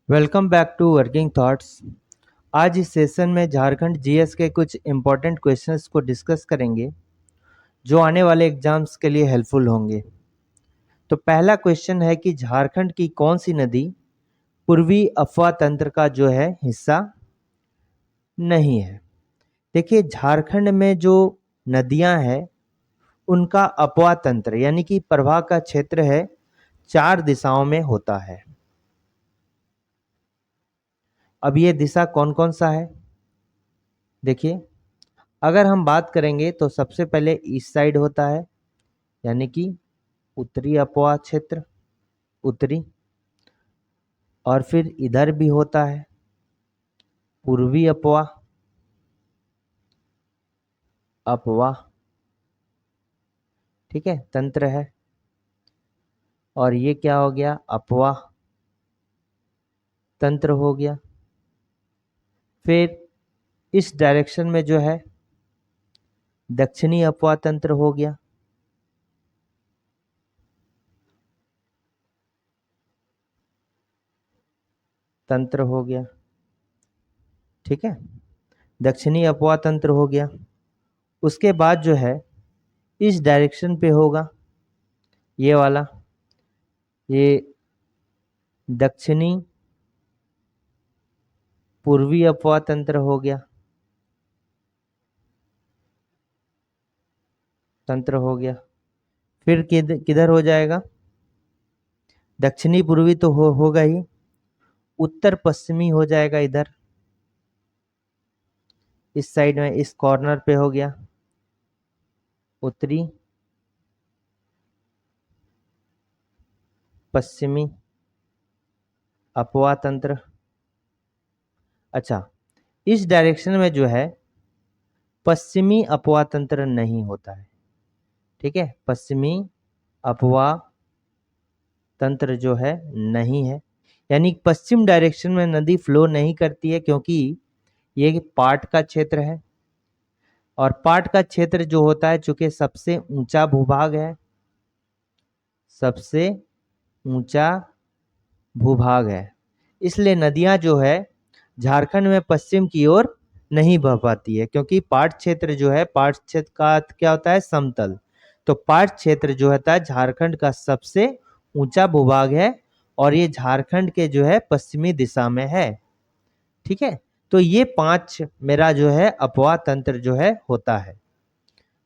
Welcome back to working thoughts. आज इस session में झारखंड जीएस के कुछ इम्पोर्टेंट क्वेश्चंस को डिस्कस करेंगे जो आने वाले एग्जाम्स के लिए हेल्पफुल होंगे। तो पहला क्वेश्चन है कि झारखंड की कौन सी नदी पूर्वी अफवाह तंत्र का जो है हिस्सा नहीं है। देखिए, झारखंड में जो नदियां हैं उनका अपवाह तंत्र यानी कि प्रवाह का क्षेत्र है 4 दिशाओं में होता है। अब ये दिशा कौन कौन सा है देखिए, अगर हम बात करेंगे तो सबसे पहले ईस्ट साइड होता है यानी कि उत्तरी अपवाह क्षेत्र, उत्तरी। और फिर इधर भी होता है पूर्वी अपवाह, अपवाह, ठीक है, तंत्र है। और ये क्या हो गया, अपवाह तंत्र हो गया। फिर इस डायरेक्शन में जो है दक्षिणी अपवाह तंत्र हो गया। तंत्र हो गया, ठीक है, दक्षिणी अपवाह तंत्र हो गया। उसके बाद जो है इस डायरेक्शन पे होगा ये वाला, ये दक्षिणी पूर्वी अपवाह तंत्र हो गया, तंत्र हो गया। फिर किधर हो जाएगा, दक्षिणी पूर्वी तो होगा ही, उत्तर पश्चिमी हो जाएगा इधर, इस साइड में, इस कॉर्नर पे हो गया उत्तरी पश्चिमी अपवाह तंत्र। अच्छा, इस डायरेक्शन में जो है पश्चिमी अपवाह तंत्र नहीं होता है, ठीक है, पश्चिमी अपवाह तंत्र जो है नहीं है, यानी पश्चिम डायरेक्शन में नदी फ्लो नहीं करती है क्योंकि ये पाट का क्षेत्र है। और पाट का क्षेत्र जो होता है चूंकि सबसे ऊंचा भूभाग है, सबसे ऊंचा भूभाग है, इसलिए नदियां जो है झारखंड में पश्चिम की ओर नहीं बह पाती है क्योंकि पाट क्षेत्र जो है, पाट क्षेत्र का क्या होता है, समतल। तो पाट क्षेत्र जो होता है झारखंड का सबसे ऊंचा भूभाग है और ये झारखंड के जो है पश्चिमी दिशा में है, ठीक है। तो ये 5 मेरा जो है अपवाह तंत्र जो है होता है।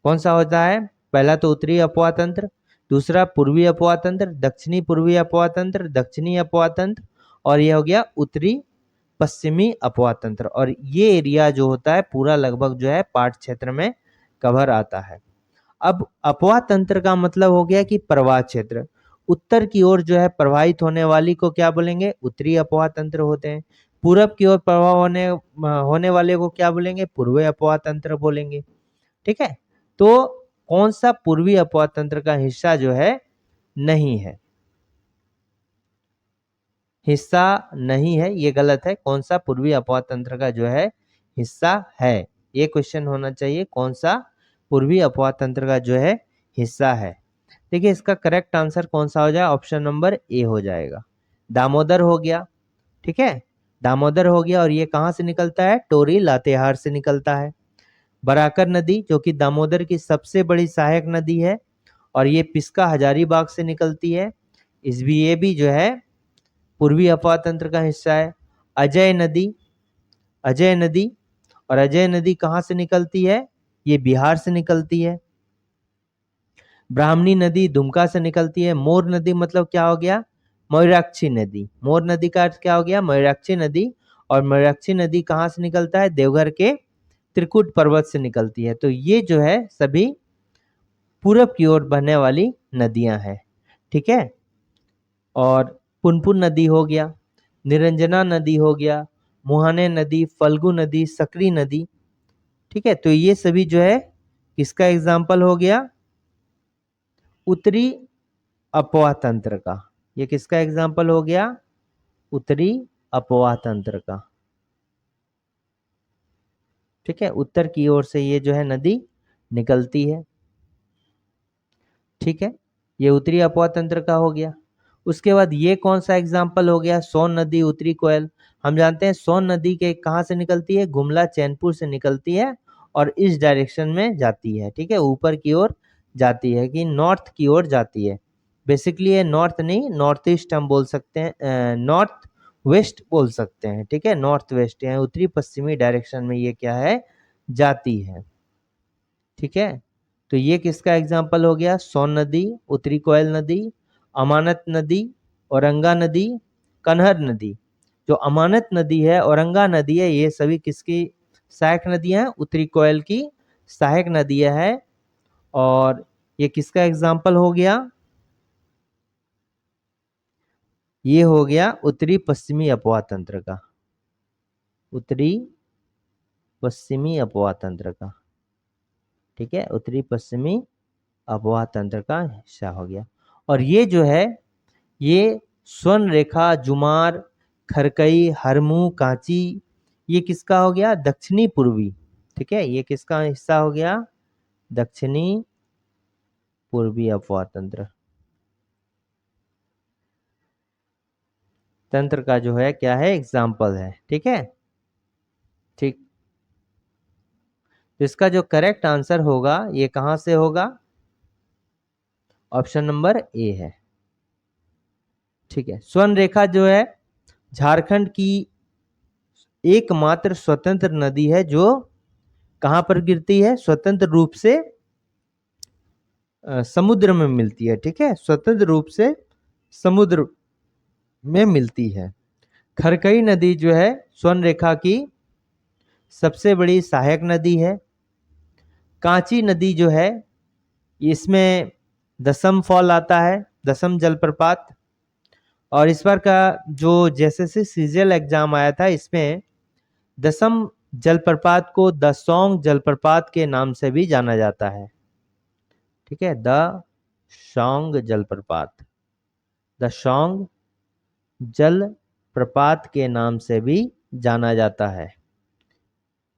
कौन सा होता है, पहला तो उत्तरी अपवाह तंत्र, दूसरा पूर्वी अपवाह तंत्र, दक्षिणी पूर्वी अपवाह तंत्र, दक्षिणी अपवाह तंत्र, और यह हो गया उत्तरी पश्चिमी अपवाह तंत्र। और ये एरिया जो होता है पूरा लगभग जो है पाट क्षेत्र में कवर आता है। अब अपवाह तंत्र का मतलब हो गया कि प्रवाह क्षेत्र, उत्तर की ओर जो है प्रवाहित होने वाली को क्या बोलेंगे, उत्तरी अपवाह तंत्र होते हैं। पूरब की ओर प्रवाह होने वाले को क्या बोलेंगे, पूर्वी अपवाह तंत्र बोलेंगे, ठीक है। तो कौन सा पूर्वी अपवाह तंत्र का हिस्सा जो है नहीं है, हिस्सा नहीं है, ये गलत है। कौन सा पूर्वी अपवाह तंत्र का जो है हिस्सा है, ये क्वेश्चन होना चाहिए, कौन सा पूर्वी अपवाह तंत्र का जो है हिस्सा है। देखिए, इसका करेक्ट आंसर कौन सा हो जाए, ऑप्शन नंबर ए हो जाएगा, दामोदर हो गया, ठीक है, दामोदर हो गया। और ये कहाँ से निकलता है, टोरी लातेहार से निकलता है। बराकर नदी जो कि दामोदर की सबसे बड़ी सहायक नदी है और ये पिस्का हजारीबाग से निकलती है, ये भी जो है पूर्वी अपवाह तंत्र का हिस्सा है। अजय नदी, अजय नदी, और अजय नदी कहाँ से निकलती है, ये बिहार से निकलती है। ब्राह्मणी नदी दुमका से निकलती है। मोर नदी मतलब क्या हो गया, मयूराक्षी नदी, मोर नदी का अर्थ क्या हो गया, मयूराक्षी नदी। और मयूराक्षी नदी कहाँ से निकलता है, देवघर के त्रिकुट पर्वत से निकलती है। तो ये जो है सभी पूरब की ओर बहने वाली नदियां हैं, ठीक है। और पुनपुन नदी हो गया, निरंजना नदी हो गया, मुहाने नदी, फल्गु नदी, सकरी नदी, ठीक है। तो ये सभी जो है किसका एग्जाम्पल हो गया, उत्तरी अपवाह तंत्र का। ये किसका एग्जाम्पल हो गया, उत्तरी अपवाह तंत्र का, ठीक है। उत्तर की ओर से ये जो है नदी निकलती है, ठीक है। ये उत्तरी अपवाह तंत्र का हो गया। उसके बाद ये कौन सा एग्जाम्पल हो गया, सोन नदी उत्तरी कोयल। हम जानते हैं सोन नदी के कहाँ से निकलती है, गुमला चैनपुर से निकलती है और इस डायरेक्शन में जाती है, ठीक है, ऊपर की ओर जाती है कि नॉर्थ की ओर जाती है। बेसिकली ये नॉर्थ नहीं, नॉर्थ ईस्ट हम बोल सकते हैं, नॉर्थ वेस्ट बोल सकते हैं, ठीक है, नॉर्थ वेस्ट यानी उत्तरी पश्चिमी डायरेक्शन में ये क्या है, जाती है, ठीक है। तो ये किसका एग्जाम्पल हो गया, सोन नदी, उत्तरी कोयल नदी, अमानत नदी, औरंगा नदी, कन्हर नदी। जो अमानत नदी है, औरंगा नदी है, ये सभी किसकी सहायक नदियां हैं, उत्तरी कोयल की सहायक नदियां है। और ये किसका एग्जाम्पल हो गया, ये हो गया उत्तरी पश्चिमी अपवाह तंत्र का, उत्तरी पश्चिमी अपवाह तंत्र का, ठीक है, उत्तरी पश्चिमी अपवाह तंत्र का हिस्सा हो गया। और ये जो है ये स्वर्ण रेखा, जुमार, खरकई, हरमू, कांची, ये किसका हो गया, दक्षिणी पूर्वी, ठीक है, ये किसका हिस्सा हो गया, दक्षिणी पूर्वी अपवाह तंत्र तंत्र का जो है क्या है, एग्जाम्पल है, ठीक है, ठीक। तो इसका जो करेक्ट आंसर होगा ये कहां से होगा, ऑप्शन नंबर ए है, ठीक है। स्वर्ण रेखा जो है झारखंड की एकमात्र स्वतंत्र नदी है जो कहां पर गिरती है, स्वतंत्र रूप से समुद्र में मिलती है, ठीक है, स्वतंत्र रूप से समुद्र में मिलती है। खरकई नदी जो है स्वर्ण रेखा की सबसे बड़ी सहायक नदी है। कांची नदी जो है इसमें दसम फॉल आता है, दसम जलप्रपात। और इस बार का जो जेएसएससी सीजीएल एग्जाम आया था इसमें दसम जलप्रपात को दसोंग जलप्रपात के नाम से भी जाना जाता है, ठीक है, दसोंग जलप्रपात, दसोंग जलप्रपात के नाम से भी जाना जाता है,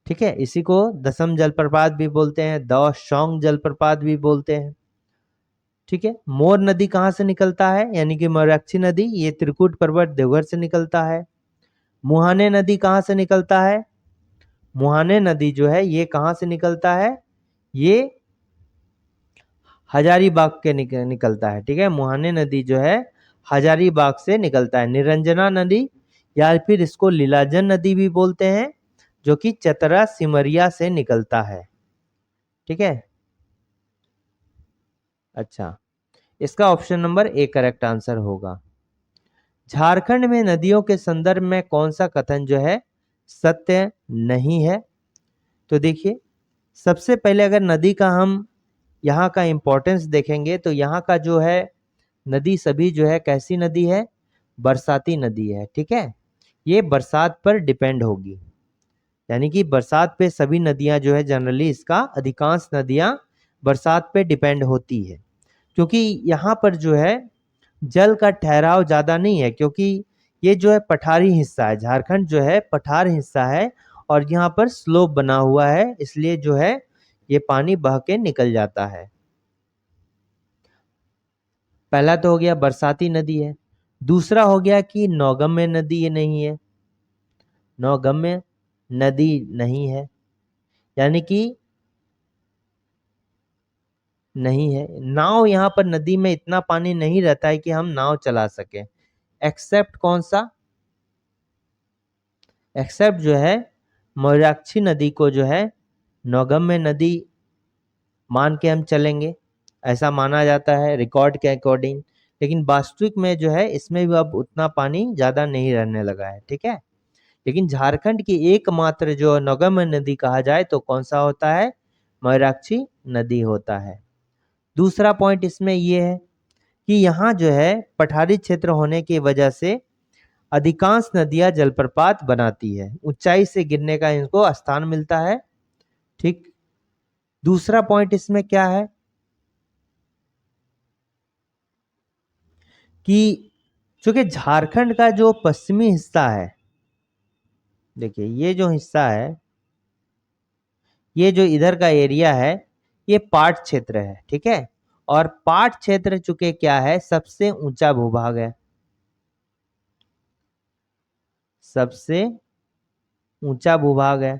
ठीक है। इसी को दसम जलप्रपात भी बोलते हैं, दसोंग जलप्रपात भी बोलते हैं, ठीक है। मोर नदी कहाँ से निकलता है, यानी कि मयूराक्षी नदी, ये त्रिकुट पर्वत देवघर से निकलता है। मुहाने नदी कहाँ से निकलता है, मुहाने नदी जो है ये कहाँ से निकलता है, ये हजारीबाग के निकलता है, ठीक है, मुहाने नदी जो है हजारीबाग से निकलता है। निरंजना नदी या फिर इसको लीलाजन नदी भी बोलते हैं जो कि चतरा सिमरिया से निकलता है, ठीक है। अच्छा, इसका option number A correct answer होगा। झारखंड में नदियों के संदर्भ में कौन सा कथन जो है सत्य नहीं है, तो देखिए सबसे पहले अगर नदी का हम यहाँ का इंपॉर्टेंस देखेंगे तो यहाँ का जो है नदी सभी जो है कैसी नदी है, बरसाती नदी है, ठीक है, ये बरसात पर डिपेंड होगी, यानी कि बरसात पे सभी नदियां जो है जनरली इसका अधिकांश नदियां बरसात पे डिपेंड होती है, क्योंकि यहाँ पर जो है जल का ठहराव ज़्यादा नहीं है, क्योंकि ये जो है पठारी हिस्सा है, झारखंड जो है पठार हिस्सा है और यहाँ पर स्लोप बना हुआ है, इसलिए जो है ये पानी बह के निकल जाता है। पहला तो हो गया बरसाती नदी है, दूसरा हो गया कि नौगम्य नदी ये नहीं है, नौगम्य नदी नहीं है, यानी कि नहीं है, नाव यहाँ पर नदी में इतना पानी नहीं रहता है कि हम नाव चला सके, एक्सेप्ट कौन सा, एक्सेप्ट जो है मयूराक्षी नदी को जो है नौगम्य नदी मान के हम चलेंगे, ऐसा माना जाता है रिकॉर्ड के अकॉर्डिंग, लेकिन वास्तविक में जो है इसमें भी अब उतना पानी ज़्यादा नहीं रहने लगा है, ठीक है। लेकिन झारखंड की एकमात्र जो नौगम्य नदी कहा जाए तो कौन सा होता है, मयूराक्षी नदी होता है। दूसरा पॉइंट इसमें ये है कि यहाँ जो है पठारी क्षेत्र होने की वजह से अधिकांश नदियां जलप्रपात बनाती है, ऊंचाई से गिरने का इनको स्थान मिलता है, ठीक। दूसरा पॉइंट इसमें क्या है कि चूंकि झारखंड का जो पश्चिमी हिस्सा है, देखिए ये जो हिस्सा है, ये जो इधर का एरिया है ये पाट क्षेत्र है, ठीक है, और पाट क्षेत्र चूंकि क्या है, सबसे ऊंचा भूभाग है, सबसे ऊंचा भूभाग है,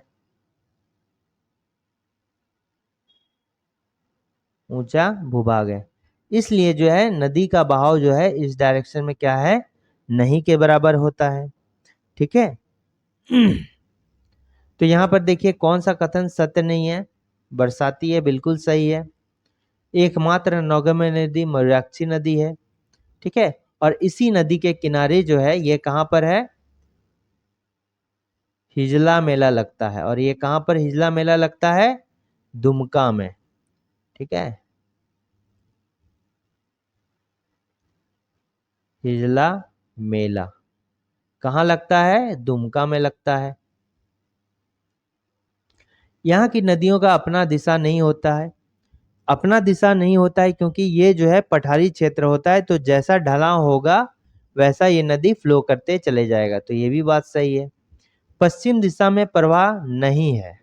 ऊंचा भूभाग है, इसलिए जो है नदी का बहाव जो है इस डायरेक्शन में क्या है, नहीं के बराबर होता है। ठीक है। तो यहां पर देखिए कौन सा कथन सत्य नहीं है, बरसाती है, बिल्कुल सही है। एकमात्र नौगम्य नदी मयूराक्षी नदी है। ठीक है। और इसी नदी के किनारे जो है ये कहां पर है, हिजला मेला लगता है। और ये कहां पर हिजला मेला लगता है, दुमका में। ठीक है, हिजला मेला कहाँ लगता है, दुमका में लगता है। यहाँ की नदियों का अपना दिशा नहीं होता है, अपना दिशा नहीं होता है क्योंकि ये जो है पठारी क्षेत्र होता है, तो जैसा ढलान होगा वैसा ये नदी फ्लो करते चले जाएगा। तो ये भी बात सही है। पश्चिम दिशा में प्रवाह नहीं है,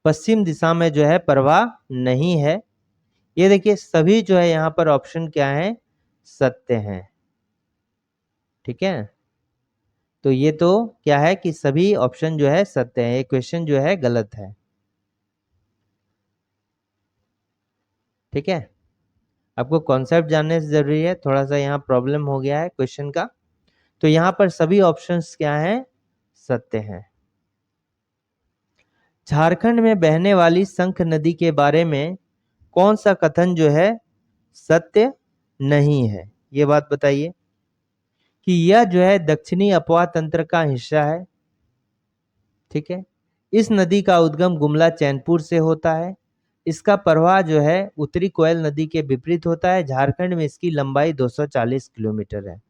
पश्चिम दिशा में जो है प्रवाह नहीं है। ये देखिए सभी जो है यहाँ पर ऑप्शन क्या है, सत्य हैं। ठीक है, तो ये तो क्या है कि सभी ऑप्शन जो है सत्य है, ये क्वेश्चन जो है गलत है। ठीक है, आपको कॉन्सेप्ट जानने से जरूरी है, थोड़ा सा यहाँ प्रॉब्लम हो गया है क्वेश्चन का। तो यहाँ पर सभी ऑप्शंस क्या हैं, सत्य हैं। झारखंड में बहने वाली शंख नदी के बारे में कौन सा कथन जो है सत्य नहीं है, ये बात बताइए। कि यह जो है दक्षिणी अपवाह तंत्र का हिस्सा है। ठीक है, इस नदी का उद्गम गुमला चैनपुर से होता है। इसका प्रवाह जो है उत्तरी कोयल नदी के विपरीत होता है। झारखंड में इसकी लंबाई 240 किलोमीटर है।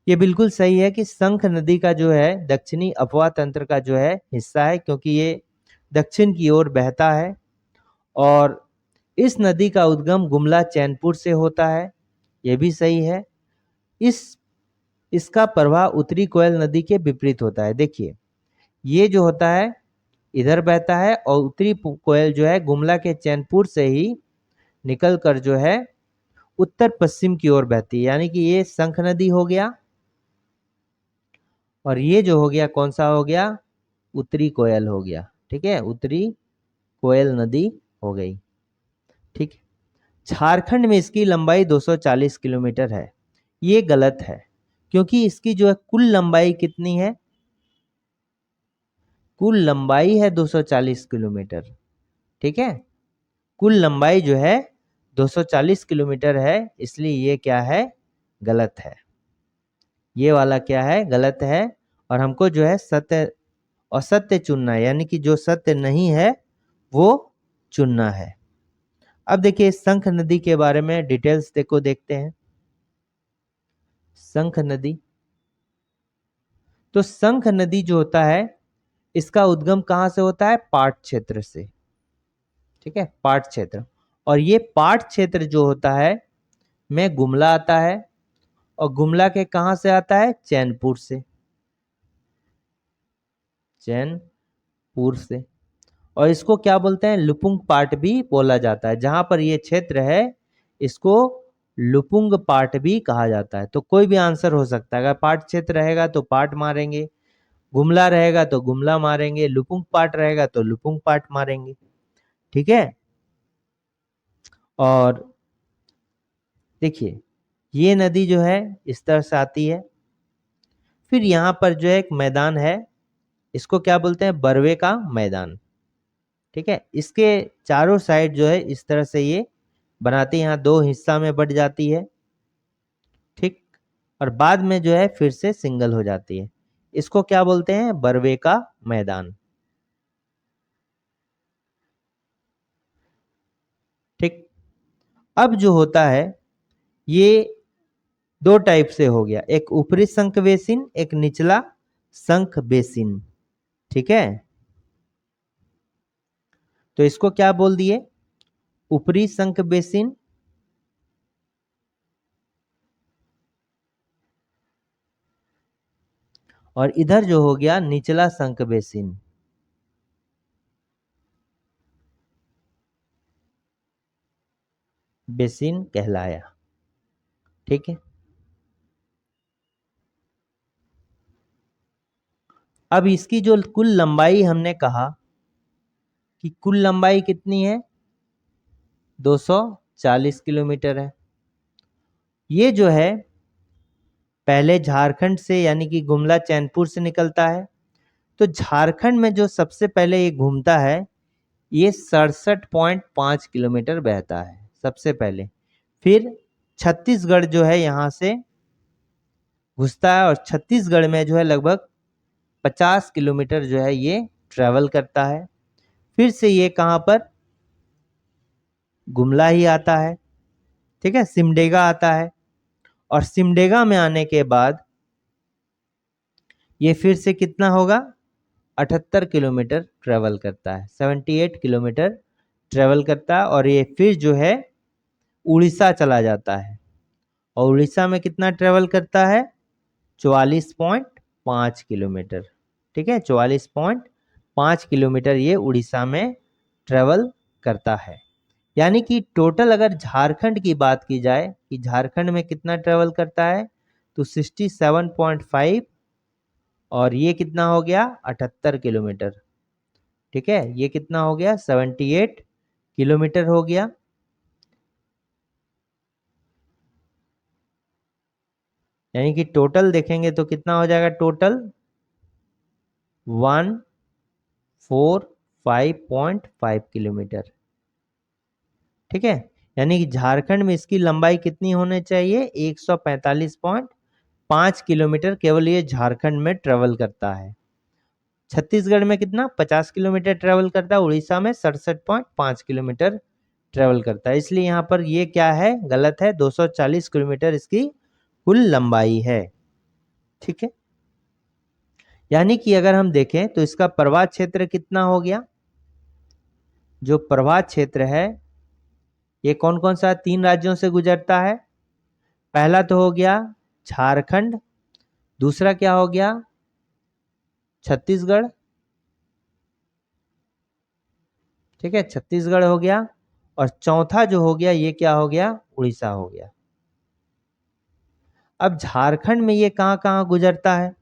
ये बिल्कुल सही है कि शंख नदी का जो है दक्षिणी अपवाह तंत्र का जो है हिस्सा है, क्योंकि ये दक्षिण की ओर बहता है। और इस नदी का उद्गम गुमला चैनपुर से होता है, ये भी सही है। इसका प्रवाह उत्तरी कोयल नदी के विपरीत होता है। देखिए ये जो होता है इधर बहता है और उत्तरी कोयल जो है गुमला के चैनपुर से ही निकल कर जो है उत्तर पश्चिम की ओर बहती है, यानी कि ये शंख नदी हो गया। और ये जो हो गया कौन सा हो गया, उत्तरी कोयल हो गया। ठीक है, उत्तरी कोयल नदी हो गई। ठीक है, झारखंड में इसकी लंबाई 240 किलोमीटर है, ये गलत है, क्योंकि इसकी जो है कुल लंबाई कितनी है, कुल लंबाई है 240 किलोमीटर। ठीक है, कुल लंबाई जो है 240 किलोमीटर है, इसलिए ये क्या है, गलत है। ये वाला क्या है, गलत है। और हमको जो है सत्य और सत्य चुनना है, यानी कि जो सत्य नहीं है वो चुनना है। अब देखिए शंख नदी के बारे में डिटेल्स देखते हैं। शंख नदी, तो शंख नदी जो होता है इसका उद्गम कहाँ से होता है, पाट क्षेत्र से। ठीक है, पाट क्षेत्र। और ये पाट क्षेत्र जो होता है में गुमला आता है, और गुमला के कहां से आता है, चैनपुर से, चैनपुर से। और इसको क्या बोलते हैं, लुपुंग पाट भी बोला जाता है। जहां पर ये क्षेत्र है इसको लुपुंग पाट भी कहा जाता है। तो कोई भी आंसर हो सकता है, अगर पाट क्षेत्र रहेगा तो पाट मारेंगे, गुमला रहेगा तो गुमला मारेंगे, लुपुंग पाट रहेगा तो लुपुंग पाट मारेंगे। ठीक है, और देखिए ये नदी जो है इस तरह से आती है। फिर यहाँ पर जो एक मैदान है, इसको क्या बोलते हैं, बरवे का मैदान। ठीक है, इसके चारों साइड जो है इस तरह से ये बनाती है, यहाँ दो हिस्सा में बट जाती है। ठीक, और बाद में जो है फिर से सिंगल हो जाती है। इसको क्या बोलते हैं, बरवे का मैदान। ठीक, अब जो होता है ये दो टाइप से हो गया, एक ऊपरी शंख बेसिन, एक निचला शंख बेसिन। ठीक है, तो इसको क्या बोल दिए, ऊपरी शंख बेसिन, और इधर जो हो गया निचला संक बेसिन। बेसिन कहलाया। ठीक है, अब इसकी जो कुल लंबाई हमने कहा कि कुल लंबाई कितनी है, 240 किलोमीटर है। ये जो है पहले झारखंड से यानी कि गुमला चैनपुर से निकलता है। तो झारखंड में जो सबसे पहले ये घूमता है, ये 67.5 किलोमीटर बहता है सबसे पहले। फिर छत्तीसगढ़ जो है यहाँ से घुसता है और छत्तीसगढ़ में जो है लगभग 50 किलोमीटर जो है ये ट्रेवल करता है। फिर से ये कहाँ पर, गुमला ही आता है। ठीक है, सिमडेगा आता है और सिमडेगा में आने के बाद ये फिर से कितना होगा, 78 किलोमीटर ट्रेवल करता है, 78 किलोमीटर ट्रेवल करता है। और ये फिर जो है उड़ीसा चला जाता है और उड़ीसा में कितना ट्रेवल करता है, 44.5 किलोमीटर। ठीक है, 44.5 किलोमीटर ये उड़ीसा में ट्रेवल करता है। यानी कि टोटल अगर झारखंड की बात की जाए कि झारखंड में कितना ट्रेवल करता है, तो 67.5 और ये कितना हो गया, 78 किलोमीटर। ठीक है, ये कितना हो गया, 78 किलोमीटर हो गया। यानी कि टोटल देखेंगे तो कितना हो जाएगा, टोटल 145.5 किलोमीटर। ठीक है, यानी कि झारखंड में इसकी लंबाई कितनी होनी चाहिए, 145.5 किलोमीटर केवल ये झारखंड में ट्रेवल करता है। छत्तीसगढ़ में कितना, 50 किलोमीटर ट्रेवल करता है। उड़ीसा में 67.5 किलोमीटर ट्रेवल करता है। इसलिए यहाँ पर ये क्या है, गलत है, 240 किलोमीटर इसकी कुल लंबाई है। ठीक है, यानी कि अगर हम देखें तो इसका प्रवाह क्षेत्र कितना हो गया, जो प्रवाह क्षेत्र है ये कौन कौन सा 3 राज्यों से गुजरता है। पहला तो हो गया झारखंड, दूसरा क्या हो गया, छत्तीसगढ़। ठीक है, छत्तीसगढ़ हो गया और चौथा जो हो गया ये क्या हो गया, उड़ीसा हो गया। अब झारखंड में ये कहाँ कहाँ गुजरता है।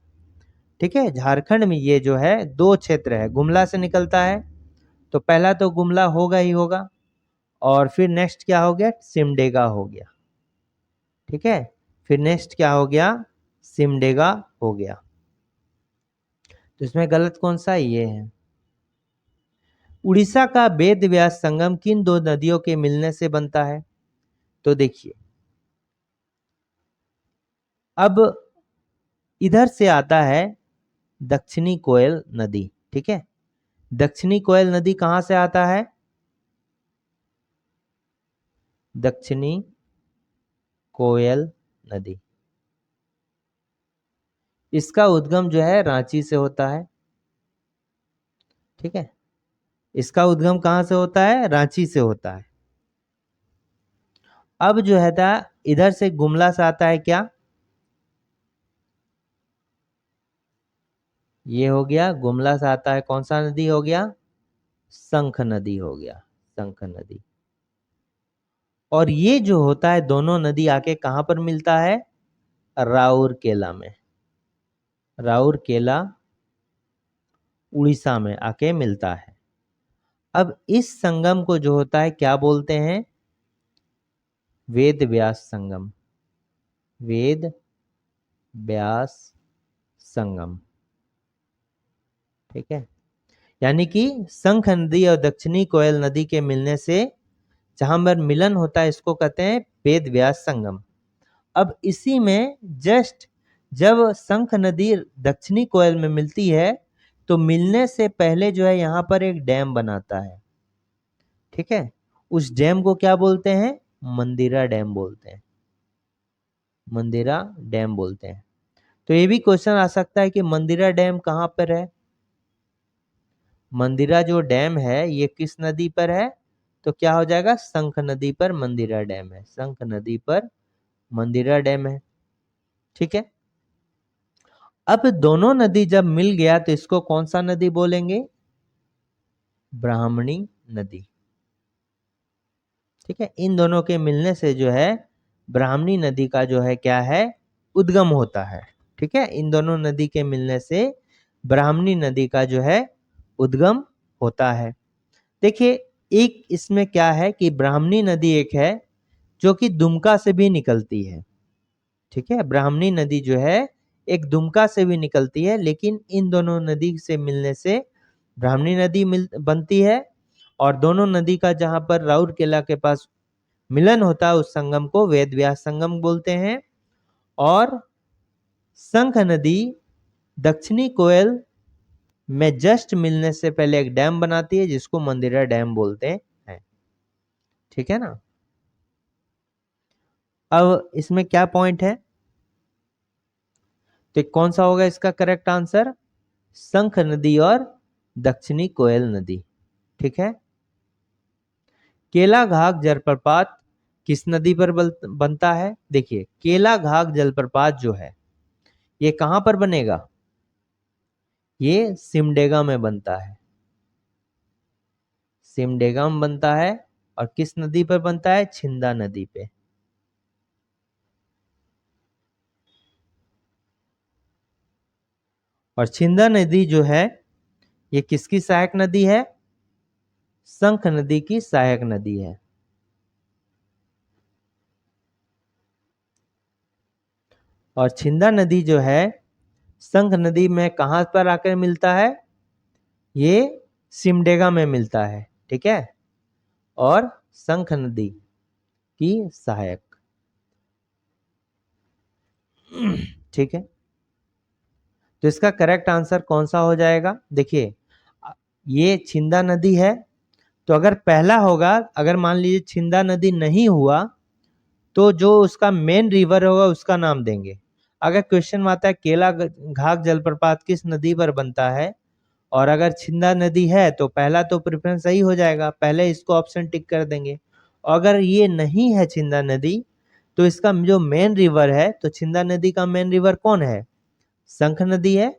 ठीक है, झारखंड में ये जो है 2 क्षेत्र है, गुमला से निकलता है तो पहला तो गुमला होगा ही होगा और फिर नेक्स्ट क्या हो गया, सिमडेगा हो गया। ठीक है, फिर नेक्स्ट क्या हो गया, सिमडेगा हो गया। तो इसमें गलत कौन सा, ये है। उड़ीसा का वेद व्यास संगम किन 2 नदियों के मिलने से बनता है। तो देखिए, अब इधर से आता है दक्षिणी कोयल नदी। ठीक है, दक्षिणी कोयल नदी कहां से आता है, दक्षिणी कोयल नदी, इसका उद्गम जो है रांची से होता है। ठीक है, इसका उद्गम कहां से होता है, रांची से होता है। अब जो है था इधर से गुमला से आता है क्या, ये हो गया गुमला से आता है, कौन सा नदी हो गया, शंख नदी हो गया, शंख नदी। और ये जो होता है दोनों नदी आके कहां पर मिलता है, राउरकेला में, राउरकेला उड़ीसा में आके मिलता है। अब इस संगम को जो होता है क्या बोलते हैं, वेद व्यास संगम, वेद व्यास संगम। ठीक है, यानी कि शंख नदी और दक्षिणी कोयल नदी के मिलने से जहां पर मिलन होता है इसको कहते हैं वेद व्यास संगम। अब इसी में जस्ट जब शंख नदी दक्षिणी कोयल में मिलती है तो मिलने से पहले जो है यहाँ पर एक डैम बनाता है। ठीक है, उस डैम को क्या बोलते हैं, मंदिरा डैम बोलते हैं, मंदिरा डैम बोलते हैं। तो ये भी क्वेश्चन आ सकता है कि मंदिरा डैम कहाँ पर है। मंदिरा जो डैम है ये किस नदी पर है, तो क्या हो जाएगा, शंख नदी पर मंदिरा डैम है, शंख नदी पर मंदिरा डैम है। ठीक है, अब दोनों नदी जब मिल गया तो इसको कौन सा नदी बोलेंगे? ब्राह्मणी नदी। ठीक है, इन दोनों के मिलने से जो है ब्राह्मणी नदी का जो है क्या है, उद्गम होता है। ठीक है, इन दोनों नदी के मिलने से ब्राह्मणी नदी का जो है उद्गम होता है। देखिए, एक इसमें क्या है कि ब्राह्मणी नदी एक है जो कि दुमका से भी निकलती है। ठीक है, ब्राह्मणी नदी जो है एक दुमका से भी निकलती है, लेकिन इन दोनों नदी से मिलने से ब्राह्मणी नदी बनती है। और दोनों नदी का जहां पर राउरकेला के पास मिलन होता है उस संगम को वेद व्यास संगम बोलते हैं। और शंख नदी दक्षिणी कोयल में जस्ट मिलने से पहले एक डैम बनाती है जिसको मंदिरा डैम बोलते हैं। ठीक है ना। अब इसमें क्या पॉइंट है, तो कौन सा होगा इसका करेक्ट आंसर? शंख नदी और दक्षिणी कोयल नदी। ठीक है। केला घाघ जलप्रपात किस नदी पर बनता है? देखिए, केला घाघ जलप्रपात जो है ये कहां पर बनेगा? ये सिमडेगा में बनता है। सिमडेगा में बनता है। और किस नदी पर बनता है? छिंदा नदी पे। और छिंदा नदी जो है ये किसकी सहायक नदी है? शंख नदी की सहायक नदी है। और छिंदा नदी जो है शंख नदी में कहां पर आकर मिलता है? ये सिमडेगा में मिलता है। ठीक है। और शंख नदी की सहायक। ठीक है, तो इसका करेक्ट आंसर कौन सा हो जाएगा? देखिए, ये छिंदा नदी है, तो अगर पहला होगा, अगर मान लीजिए छिंदा नदी नहीं हुआ तो जो उसका मेन रिवर होगा उसका नाम देंगे। अगर क्वेश्चन में आता है केला घाघ जलप्रपात किस नदी पर बनता है, और अगर छिंदा नदी है तो पहला तो प्रेफरेंस सही हो जाएगा, पहले इसको ऑप्शन टिक कर देंगे। और अगर ये नहीं है छिंदा नदी तो इसका जो मेन रिवर है, तो छिंदा नदी का मेन रिवर कौन है? शंख नदी है,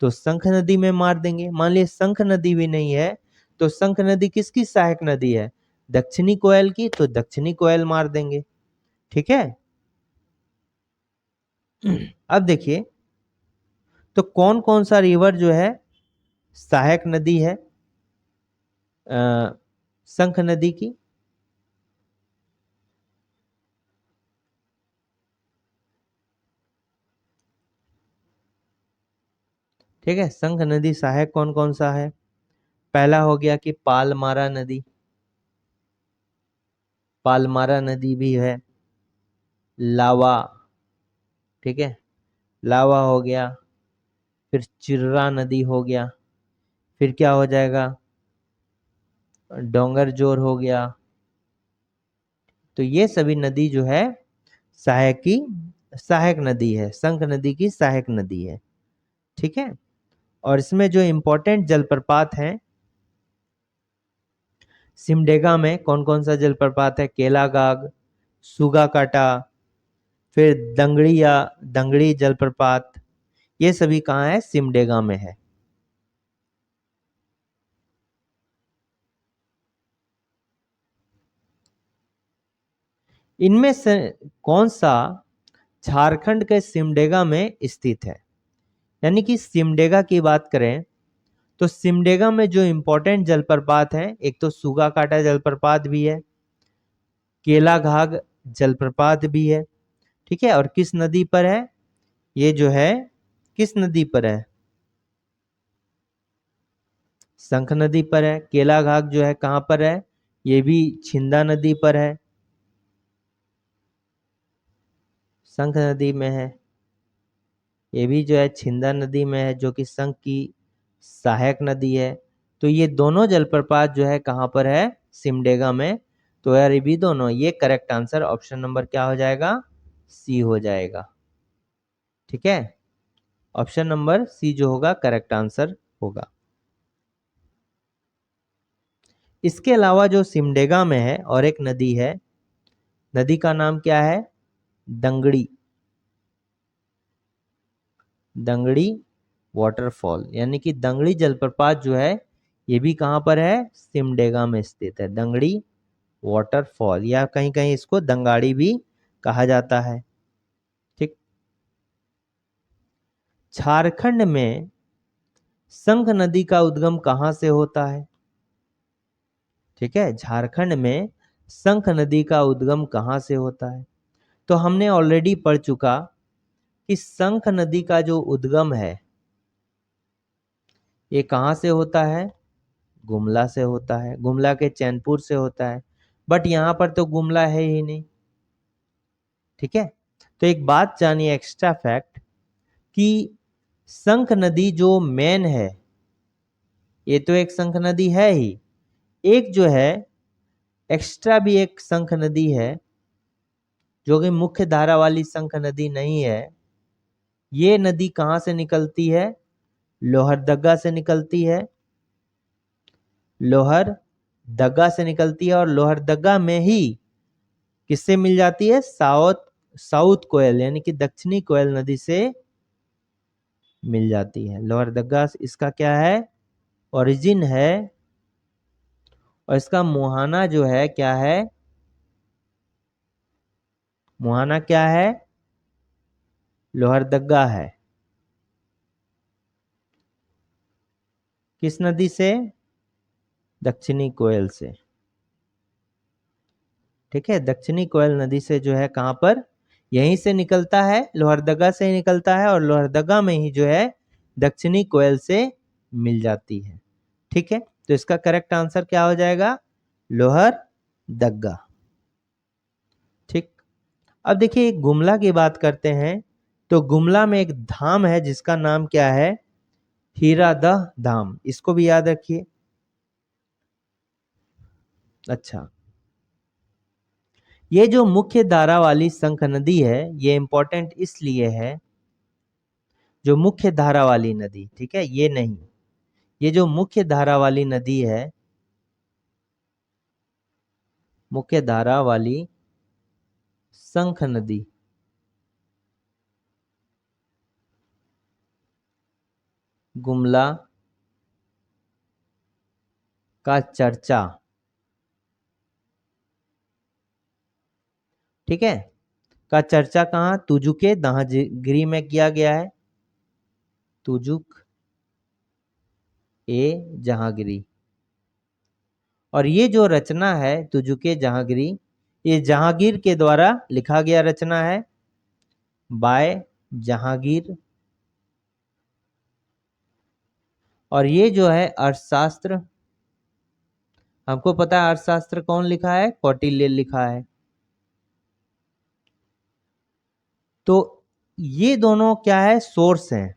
तो शंख नदी में मार देंगे। मान लीजिए शंख नदी भी नहीं है तो शंख नदी किसकी सहायक नदी है? दक्षिणी कोयल की, तो दक्षिणी कोयल मार देंगे। ठीक है। अब देखिए, तो कौन कौन सा रिवर जो है सहायक नदी है शंख नदी की? ठीक है, शंख नदी सहायक कौन कौन सा है? पहला हो गया कि पालमारा नदी, पालमारा नदी भी है। लावा, ठीक है, लावा हो गया। फिर चिर्रा नदी हो गया। फिर क्या हो जाएगा? डोंगर जोर हो गया। तो ये सभी नदी जो है सहायक नदी है, शंख नदी की सहायक नदी है। ठीक है। और इसमें जो इंपॉर्टेंट जलप्रपात हैं सिमडेगा में, कौन कौन सा जलप्रपात है? केलागाग, सुगा काटा, फिर दंगड़ी जलप्रपात, ये सभी कहाँ है? सिमडेगा में है। इनमें से कौन सा झारखंड के सिमडेगा में स्थित है? यानी कि सिमडेगा की बात करें तो सिमडेगा में जो इंपॉर्टेंट जलप्रपात है, एक तो सुगा काटा जलप्रपात भी है, केलाघाघ जलप्रपात भी है। ठीक है। और किस नदी पर है? ये जो है किस नदी पर है? शंख नदी पर है। केलाघाघ जो है कहां पर है? ये भी छिंदा नदी पर है, शंख नदी में है। ये भी जो है छिंदा नदी में है, जो कि शंख की सहायक नदी है। तो ये दोनों जलप्रपात जो है कहां पर है? सिमडेगा में। तो यार ये भी दोनों, ये करेक्ट आंसर ऑप्शन नंबर क्या हो जाएगा? सी हो जाएगा। ठीक है, ऑप्शन नंबर सी जो होगा करेक्ट आंसर होगा। इसके अलावा जो सिमडेगा में है और एक नदी है, नदी का नाम क्या है? दंगड़ी। दंगड़ी वाटरफॉल, यानी कि दंगड़ी जलप्रपात जो है ये भी कहाँ पर है, सिमडेगा में स्थित है। दंगड़ी वाटरफॉल, या कहीं कहीं इसको दंगाड़ी भी कहा जाता है। ठीक। झारखंड में शंख नदी का उद्गम कहाँ से होता है? ठीक है, झारखंड में शंख नदी का उद्गम कहाँ से होता है? तो हमने ऑलरेडी पढ़ चुका कि शंख नदी का जो उद्गम है ये कहाँ से होता है, गुमला से होता है, गुमला के चैनपुर से होता है। बट यहाँ पर तो गुमला है ही नहीं। ठीक है, तो एक बात जानिए, एक्स्ट्रा फैक्ट, कि शंख नदी जो मेन है ये तो एक शंख नदी है ही, एक जो है एक्स्ट्रा भी एक शंख नदी है जो कि मुख्य धारा वाली शंख नदी नहीं है। ये नदी कहाँ से निकलती है? लोहरदगा से निकलती है। लोहरदगा से निकलती है और लोहरदगा में ही किससे मिल जाती है? साउथ कोयल यानी कि दक्षिणी कोयल नदी से मिल जाती है। लोहरदगा इसका क्या है, ओरिजिन है। और इसका मुहाना जो है क्या है, मुहाना क्या है, लोहरदगा है। किस नदी से? दक्षिणी कोयल से। ठीक है, दक्षिणी कोयल नदी से जो है कहां पर, यहीं से निकलता है, लोहरदगा से ही निकलता है, और लोहरदगा में ही जो है दक्षिणी कोयल से मिल जाती है। ठीक है, तो इसका करेक्ट आंसर क्या हो जाएगा? लोहरदगा। ठीक। अब देखिए गुमला की बात करते हैं, तो गुमला में एक धाम है जिसका नाम क्या है? हीरादह धाम। इसको भी याद रखिए। अच्छा, ये जो मुख्य धारा वाली शंख नदी है ये इंपॉर्टेंट इसलिए है, जो मुख्य धारा वाली नदी, ठीक है, ये नहीं, ये जो मुख्य धारा वाली नदी है, मुख्य धारा वाली शंख नदी, गुमला का चर्चा, ठीक है, का चर्चा कहाँ? तुजुके जहांगीर में किया गया है। तुजुक ए जहांगीरी। और ये जो रचना है तुजुके जहांगीरी, ये जहांगीर के द्वारा लिखा गया रचना है, बाय जहांगीर। और ये जो है अर्थशास्त्र, हमको पता है अर्थशास्त्र कौन लिखा है? कौटिल्य लिखा है। तो ये दोनों क्या है? सोर्स हैं।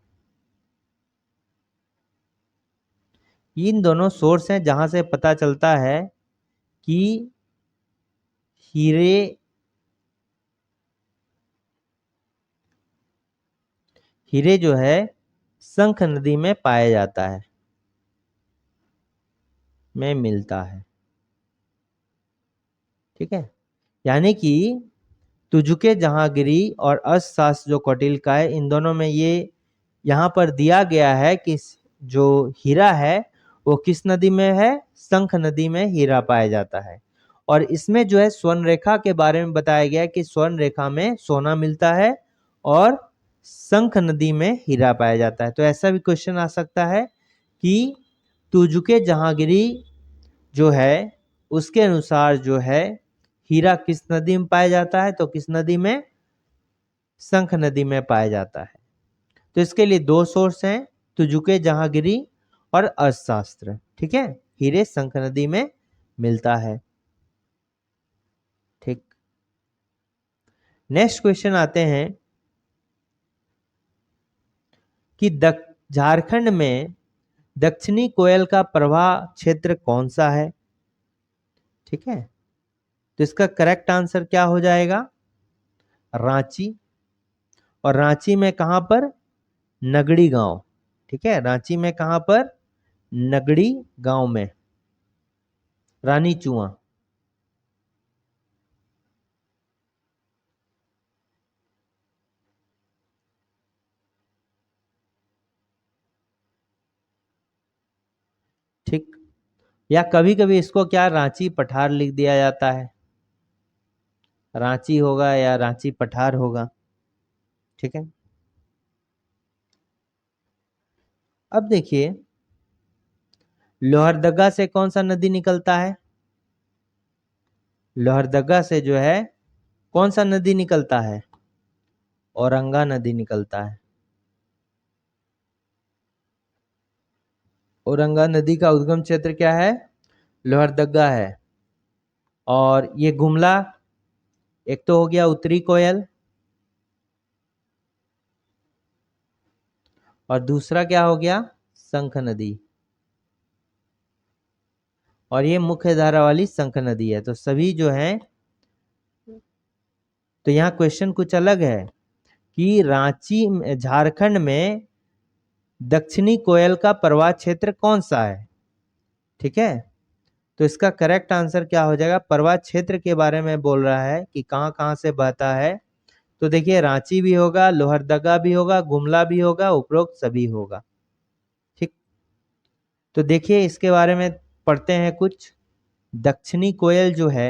इन दोनों सोर्स हैं जहां से पता चलता है कि हीरे हीरे जो है शंख नदी में पाया जाता है, में मिलता है। ठीक है, यानी कि तुजुके जहांगीरी और अर्थशास्त्र जो कौटिल्य का है, इन दोनों में ये यहाँ पर दिया गया है कि जो हीरा है वो किस नदी में है? शंख नदी में हीरा पाया जाता है। और इसमें जो है स्वर्ण रेखा के बारे में बताया गया है कि स्वर्ण रेखा में सोना मिलता है और शंख नदी में हीरा पाया जाता है। तो ऐसा भी क्वेश्चन आ सकता है कि तुजुके जहांगीरी जो है उसके अनुसार जो है हीरा किस नदी में पाया जाता है? तो किस नदी में? शंख नदी में पाया जाता है। तो इसके लिए दो सोर्स हैं, तुजुके जहांगीरी और अर्थशास्त्र। ठीक है, हीरे शंख नदी में मिलता है। ठीक, नेक्स्ट क्वेश्चन आते हैं कि झारखंड में दक्षिणी कोयल का प्रवाह क्षेत्र कौन सा है? ठीक है, तो इसका करेक्ट आंसर क्या हो जाएगा? रांची। और रांची में कहां पर? नगड़ी गांव। ठीक है, रांची में कहां पर? नगड़ी गांव में, रानी चुआ। या कभी कभी इसको क्या रांची पठार लिख दिया जाता है, रांची होगा या रांची पठार होगा। ठीक है, अब देखिए लोहरदगा से कौन सा नदी निकलता है, लोहरदगा से जो है कौन सा नदी निकलता है, औरंगा नदी निकलता है। औरंगा नदी का उद्गम क्षेत्र क्या है, लोहरदगा है। और ये गुमला, एक तो हो गया उत्तरी कोयल, और दूसरा क्या हो गया, शंख नदी। और ये मुख्य धारा वाली शंख नदी है। तो सभी जो है, तो यहाँ क्वेश्चन कुछ अलग है कि रांची झारखंड में दक्षिणी कोयल का प्रवाह क्षेत्र कौन सा है। ठीक है, तो इसका करेक्ट आंसर क्या हो जाएगा, प्रवाह क्षेत्र के बारे में बोल रहा है कि कहां कहां से बहता है। तो देखिए रांची भी होगा, लोहरदगा भी होगा, गुमला भी होगा, उपरोक्त सभी होगा। ठीक, तो देखिए इसके बारे में पढ़ते हैं कुछ। दक्षिणी कोयल जो है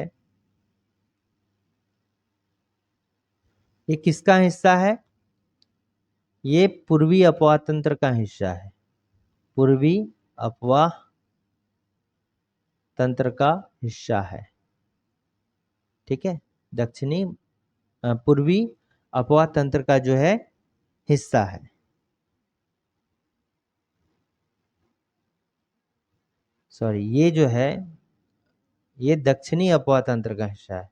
ये किसका हिस्सा है, ये पूर्वी अपवाह तंत्र का हिस्सा है, पूर्वी अपवाह तंत्र का हिस्सा है। ठीक है, दक्षिणी पूर्वी अपवाह तंत्र का जो है हिस्सा है। सॉरी, ये जो है ये दक्षिणी अपवाह तंत्र का हिस्सा है,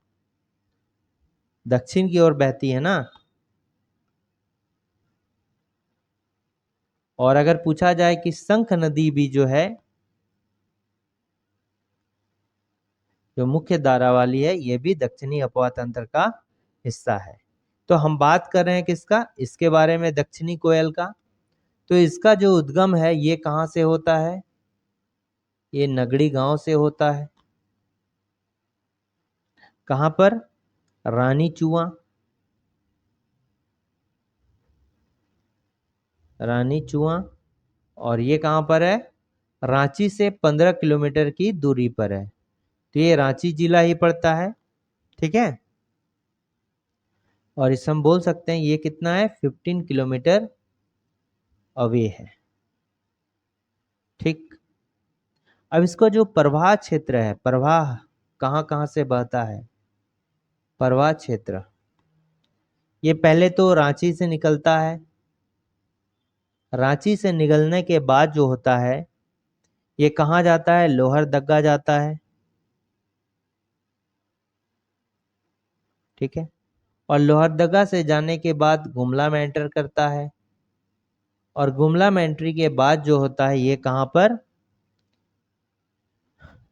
दक्षिण की ओर बहती है ना। और अगर पूछा जाए कि शंख नदी भी जो है जो मुख्य धारा वाली है, ये भी दक्षिणी अपवाह तंत्र का हिस्सा है। तो हम बात कर रहे हैं किसका, इसके बारे में, दक्षिणी कोयल का। तो इसका जो उद्गम है ये कहां से होता है, ये नगड़ी गांव से होता है। कहां पर, रानी चुआ, रानी चुआ। और ये कहां पर है, रांची से 15 किलोमीटर की दूरी पर है। तो ये रांची जिला ही पड़ता है। ठीक है, और इसे हम बोल सकते हैं ये कितना है, 15 किलोमीटर अवे है। ठीक, अब इसको जो प्रवाह क्षेत्र है, प्रवाह कहां कहां से बहता है, प्रवाह क्षेत्र ये पहले तो रांची से निकलता है, रांची से निकलने के बाद जो होता है ये कहां जाता है, लोहरदगा जाता है। ठीक है, और लोहरदगा से जाने के बाद गुमला में एंटर करता है, और गुमला में एंट्री के बाद जो होता है ये कहां पर,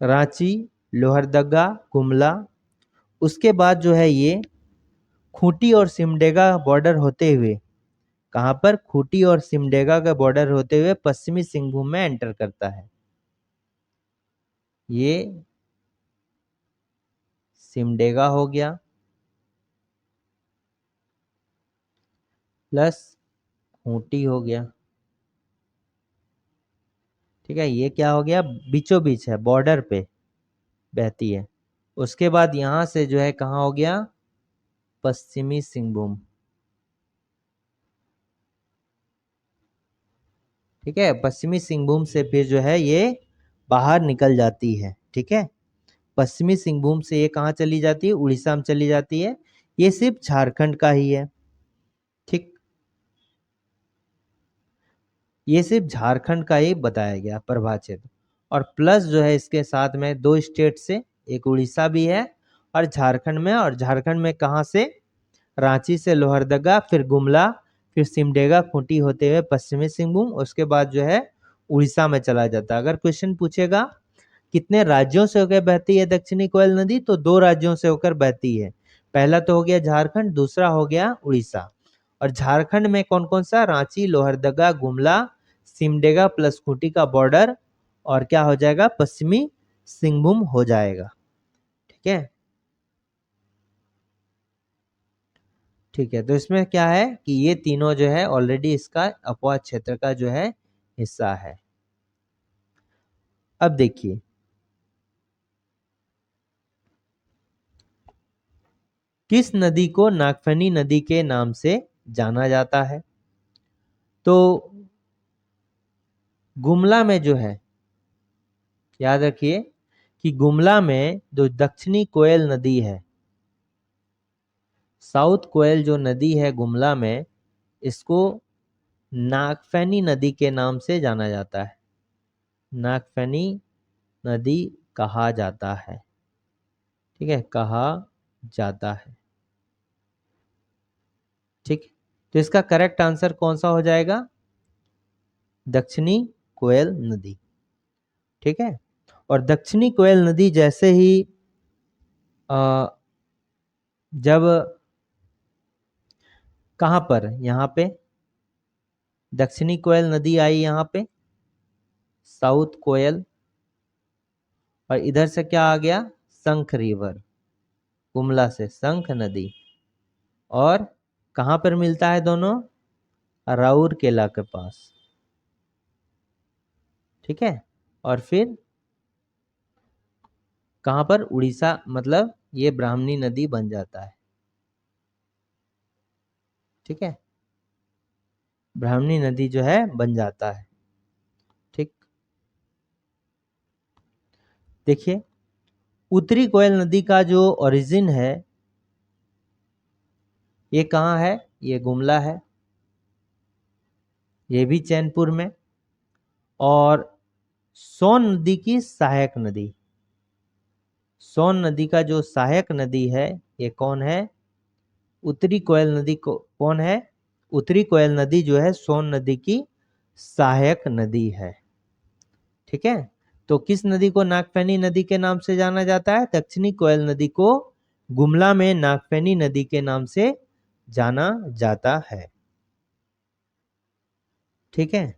रांची, लोहरदगा, गुमला। उसके बाद जो है ये खूंटी और सिमडेगा बॉर्डर होते हुए, कहां पर, खूंटी और सिमडेगा का बॉर्डर होते हुए पश्चिमी सिंहभूम में एंटर करता है। ये सिमडेगा हो गया प्लस खूंटी हो गया। ठीक है, ये क्या हो गया, बीचों बीच है, बॉर्डर पे बहती है। उसके बाद यहां से जो है कहां हो गया, पश्चिमी सिंहभूम। ठीक है, पश्चिमी सिंहभूम से फिर जो है ये बाहर निकल जाती है। ठीक है, पश्चिमी सिंहभूम से ये कहां चली जाती है, उड़ीसा में चली जाती है। ये सिर्फ झारखंड का ही है। ठीक, ये सिर्फ झारखंड का ही बताया गया प्रभाव क्षेत्र। और प्लस जो है इसके साथ में दो स्टेट से, एक उड़ीसा भी है और झारखंड में। और झारखंड में कहां से, रांची से लोहरदगा, फिर गुमला, फिर सिमडेगा, खूंटी होते हुए पश्चिमी सिंहभूम, उसके बाद जो है उड़ीसा में चला जाता है। अगर क्वेश्चन पूछेगा कितने राज्यों से होकर बहती है दक्षिणी कोयल नदी, तो 2 राज्यों से होकर बहती है। पहला तो हो गया झारखंड, दूसरा हो गया उड़ीसा। और झारखंड में कौन कौन सा, रांची, लोहरदगा, गुमला, सिमडेगा प्लस खूंटी का बॉर्डर, और क्या हो जाएगा, पश्चिमी सिंहभूम हो जाएगा। ठीक है, ठीक है, तो इसमें क्या है कि ये तीनों जो है ऑलरेडी इसका अपवाद क्षेत्र का जो है हिस्सा है। अब देखिए किस नदी को नागफनी नदी के नाम से जाना जाता है? तो गुमला में जो है, याद रखिए कि गुमला में जो दक्षिणी कोयल नदी है, साउथ कोयल जो नदी है गुमला में, इसको नागफनी नदी के नाम से जाना जाता है। नागफनी नदी कहा जाता है, ठीक है, कहा जाता है। ठीक, तो इसका करेक्ट आंसर कौन सा हो जाएगा? दक्षिणी कोयल नदी। ठीक है, और दक्षिणी कोयल नदी जैसे ही जब कहां पर, यहां पे दक्षिणी कोयल नदी आई, यहां पे साउथ कोयल, और इधर से क्या आ गया? शंख रिवर, गुमला से शंख नदी। और कहां पर मिलता है दोनों? राउरकेला के पास। ठीक है, और फिर कहां पर? उड़ीसा, मतलब ये ब्राह्मणी नदी बन जाता है। ठीक है, ब्राह्मणी नदी जो है बन जाता है। ठीक, देखिए उत्तरी कोयल नदी का जो ओरिजिन है ये कहाँ है? ये गुमला है, ये भी चैनपुर में। और सोन नदी की सहायक नदी, सोन नदी का जो सहायक नदी है ये कौन है? उत्तरी कोयल नदी को कौन है? उत्तरी कोयल नदी जो है सोन नदी की सहायक नदी है। ठीक है, तो किस नदी को नागफनी नदी के नाम से जाना जाता है? दक्षिणी कोयल नदी को गुमला में नागफनी नदी के नाम से जाना जाता है। ठीक है,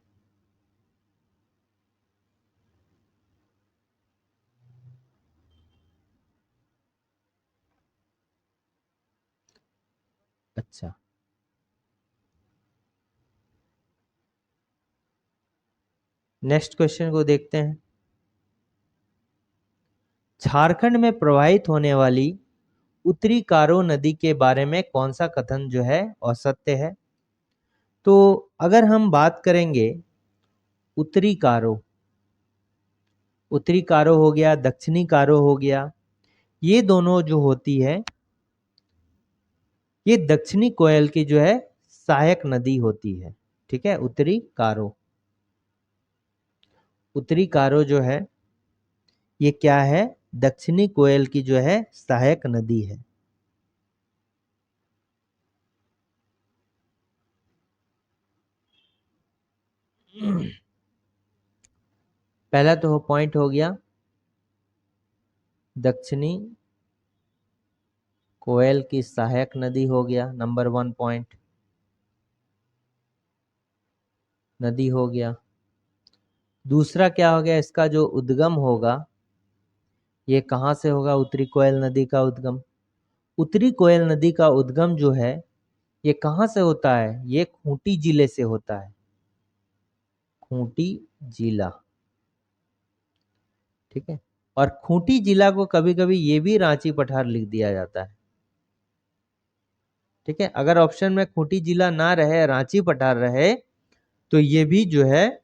अच्छा, नेक्स्ट क्वेश्चन को देखते हैं। झारखंड में प्रवाहित होने वाली उत्तरी कारो नदी के बारे में कौन सा कथन जो है असत्य है? तो अगर हम बात करेंगे उत्तरी कारो, उत्तरी कारो हो गया, दक्षिणी कारो हो गया, ये दोनों जो होती है ये दक्षिणी कोयल की जो है सहायक नदी होती है। ठीक है, उत्तरी कारो, उत्तरी कारो जो है ये क्या है? दक्षिणी कोयल की जो है सहायक नदी है। पहला तो पॉइंट हो गया दक्षिणी कोयल की सहायक नदी, हो गया नंबर 1 पॉइंट, नदी हो गया। दूसरा क्या हो गया? इसका जो उद्गम होगा ये कहाँ से होगा? उत्तरी कोयल नदी का उद्गम, उत्तरी कोयल नदी का उद्गम जो है ये कहाँ से होता है? ये खूंटी जिले से होता है, खूंटी जिला। ठीक है, और खूंटी जिला को कभी कभी ये भी रांची पठार लिख दिया जाता है। ठीक है, अगर ऑप्शन में खूंटी जिला ना रहे, रांची पठार रहे, तो ये भी जो है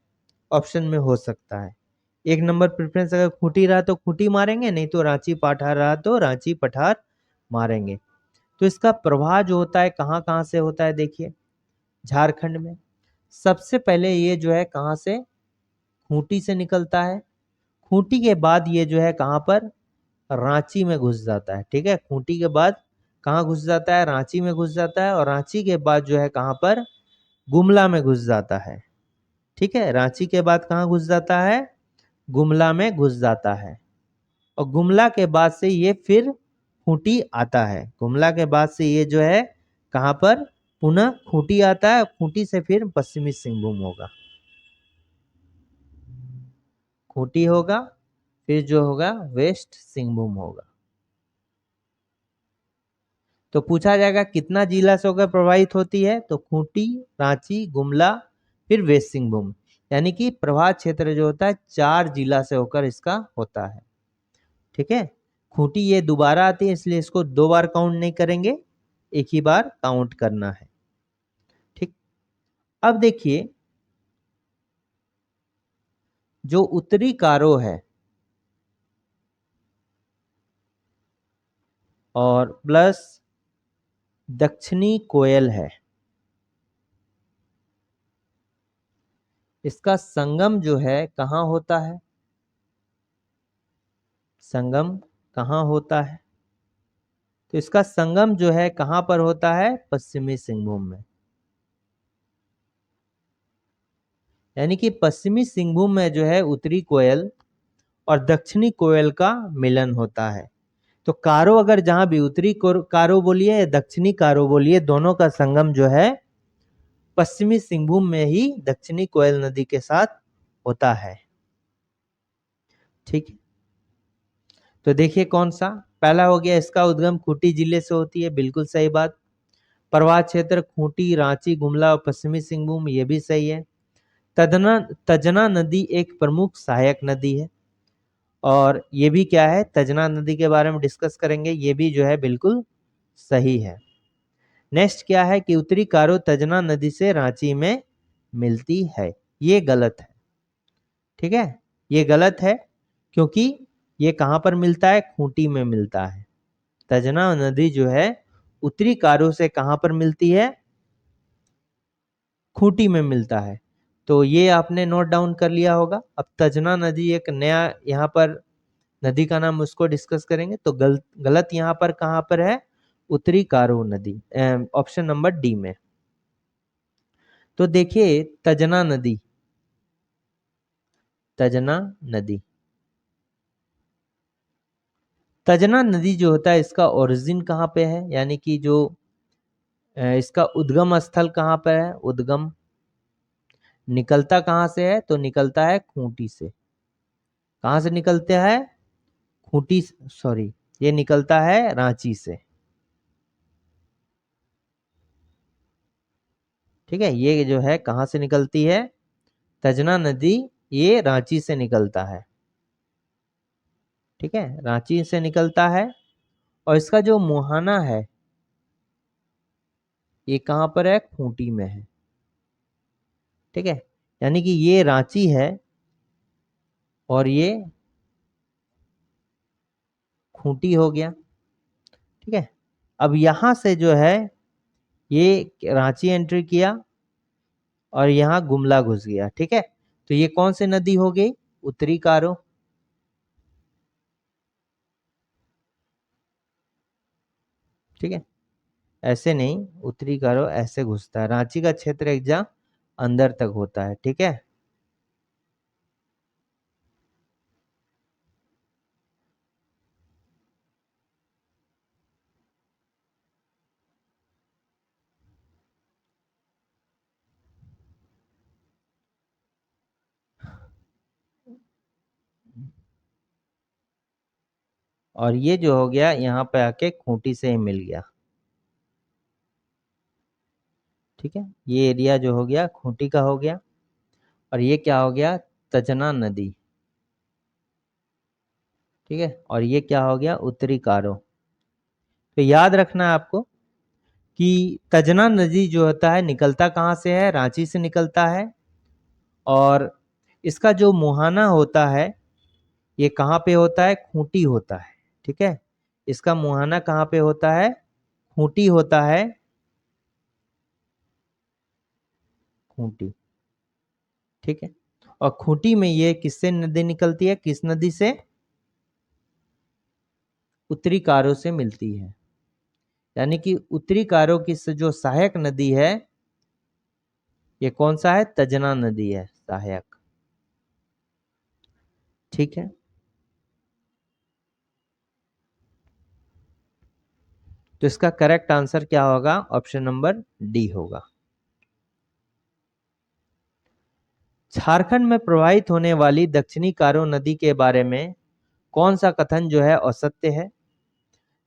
ऑप्शन में हो सकता है। एक नंबर प्रेफरेंस अगर खूंटी रहा तो खूंटी मारेंगे, नहीं तो रांची पठार रहा तो रांची पठार मारेंगे। तो इसका प्रवाह जो होता है कहाँ कहाँ से होता है? देखिए झारखंड में सबसे पहले ये जो है कहाँ से? खूंटी से निकलता है। खूंटी के बाद ये जो है कहाँ पर? रांची में घुस जाता है। ठीक है, खूंटी के बाद कहाँ घुस जाता है? रांची में घुस जाता है, और रांची के बाद जो है कहाँ पर? गुमला में घुस जाता है। ठीक है, रांची के बाद कहाँ घुस जाता है? गुमला में घुस जाता है, और गुमला के बाद से ये फिर खूंटी आता है। गुमला के बाद से ये जो है कहाँ पर? पुनः खूंटी आता है, खूंटी से फिर पश्चिमी सिंहभूम होगा, खूंटी होगा, फिर जो होगा वेस्ट सिंहभूम होगा। तो पूछा जाएगा कितना जिला से होकर प्रभावित होती है? तो खूंटी, रांची, गुमला, फिर वेस्ट सिंहभूम, यानी कि प्रभाव क्षेत्र जो होता है 4 जिला से होकर इसका होता है। ठीक है, खूंटी ये दोबारा आती है, इसलिए इसको 2 बार काउंट नहीं करेंगे, एक ही बार काउंट करना है। ठीक, अब देखिए जो उत्तरी कारो है और प्लस दक्षिणी कोयल है, इसका संगम जो है कहाँ होता है? संगम कहाँ होता है? तो इसका संगम जो है कहाँ पर होता है? पश्चिमी सिंहभूम में। यानी कि पश्चिमी सिंहभूम में जो है उत्तरी कोयल और दक्षिणी कोयल का मिलन होता है। तो कारो अगर जहां भी उत्तरी कारो बोलिए या दक्षिणी कारो बोलिए, दोनों का संगम जो है पश्चिमी सिंहभूम में ही दक्षिणी कोयल नदी के साथ होता है। ठीक है, तो देखिए कौन सा पहला हो गया, इसका उद्गम खूंटी जिले से होती है, बिल्कुल सही बात। प्रवाह क्षेत्र खूंटी, रांची, गुमला और पश्चिमी सिंहभूम, ये भी सही है। तजना नदी एक प्रमुख सहायक नदी है, और ये भी क्या है, तजना नदी के बारे में डिस्कस करेंगे, ये भी जो है बिल्कुल सही है। नेक्स्ट क्या है कि उत्तरी कारो तजना नदी से रांची में मिलती है, ये गलत है। ठीक है, ये गलत है क्योंकि ये कहां पर मिलता है? खूंटी में मिलता है। तजना नदी जो है उत्तरी कारो से कहां पर मिलती है? खूंटी में मिलता है। तो ये आपने नोट डाउन कर लिया होगा। अब तजना नदी एक नया यहाँ पर नदी का नाम उसको डिस्कस करेंगे। तो गलत यहाँ पर कहां पर है? उत्तरी कारो नदी, ऑप्शन नंबर डी में। तो देखिए तजना नदी, तजना नदी, तजना नदी जो होता है इसका ओरिजिन कहाँ पे है, यानी कि जो इसका उद्गम स्थल कहाँ पर है? उद्गम निकलता कहाँ से है? तो निकलता है खूंटी से। कहाँ से निकलता है? खूंटी, सॉरी, ये निकलता है रांची से। ठीक है, ये जो है कहाँ से निकलती है? तजना नदी ये रांची से निकलता है। ठीक है, रांची से निकलता है, और इसका जो मुहाना है ये कहाँ पर है? खूंटी में है। ठीक है, यानी कि ये रांची है और ये खूंटी हो गया। ठीक है, अब यहां से जो है ये रांची एंट्री किया और यहाँ गुमला घुस गया। ठीक है, तो ये कौन सी नदी हो गई? उत्तरी कारो। ठीक है, ऐसे नहीं, उत्तरी कारो ऐसे घुसता है, रांची का क्षेत्र एग्जाम अंदर तक होता है। ठीक है, और ये जो हो गया यहाँ पे आके खूंटी से ही मिल गया। ठीक है, ये एरिया जो हो गया खूंटी का हो गया, और ये क्या हो गया? तजना नदी। ठीक है, और ये क्या हो गया? उत्तरी कारो। तो याद रखना है आपको कि तजना नदी जो होता है निकलता कहाँ से है? रांची से निकलता है, और इसका जो मुहाना होता है ये कहाँ पे होता है? खूंटी होता है। ठीक है, इसका मुहाना कहाँ पे होता है? खूंटी होता है, खूंटी। ठीक है, और खूंटी में ये किससे नदी निकलती है? किस नदी से? उत्तरी कारो से मिलती है। यानी कि उत्तरी कारो की जो सहायक नदी है ये कौन सा है? तजना नदी है, सहायक। ठीक है, तो इसका करेक्ट आंसर क्या होगा? ऑप्शन नंबर डी होगा। झारखंड में प्रवाहित होने वाली दक्षिणी कारो नदी के बारे में कौन सा कथन जो है असत्य है?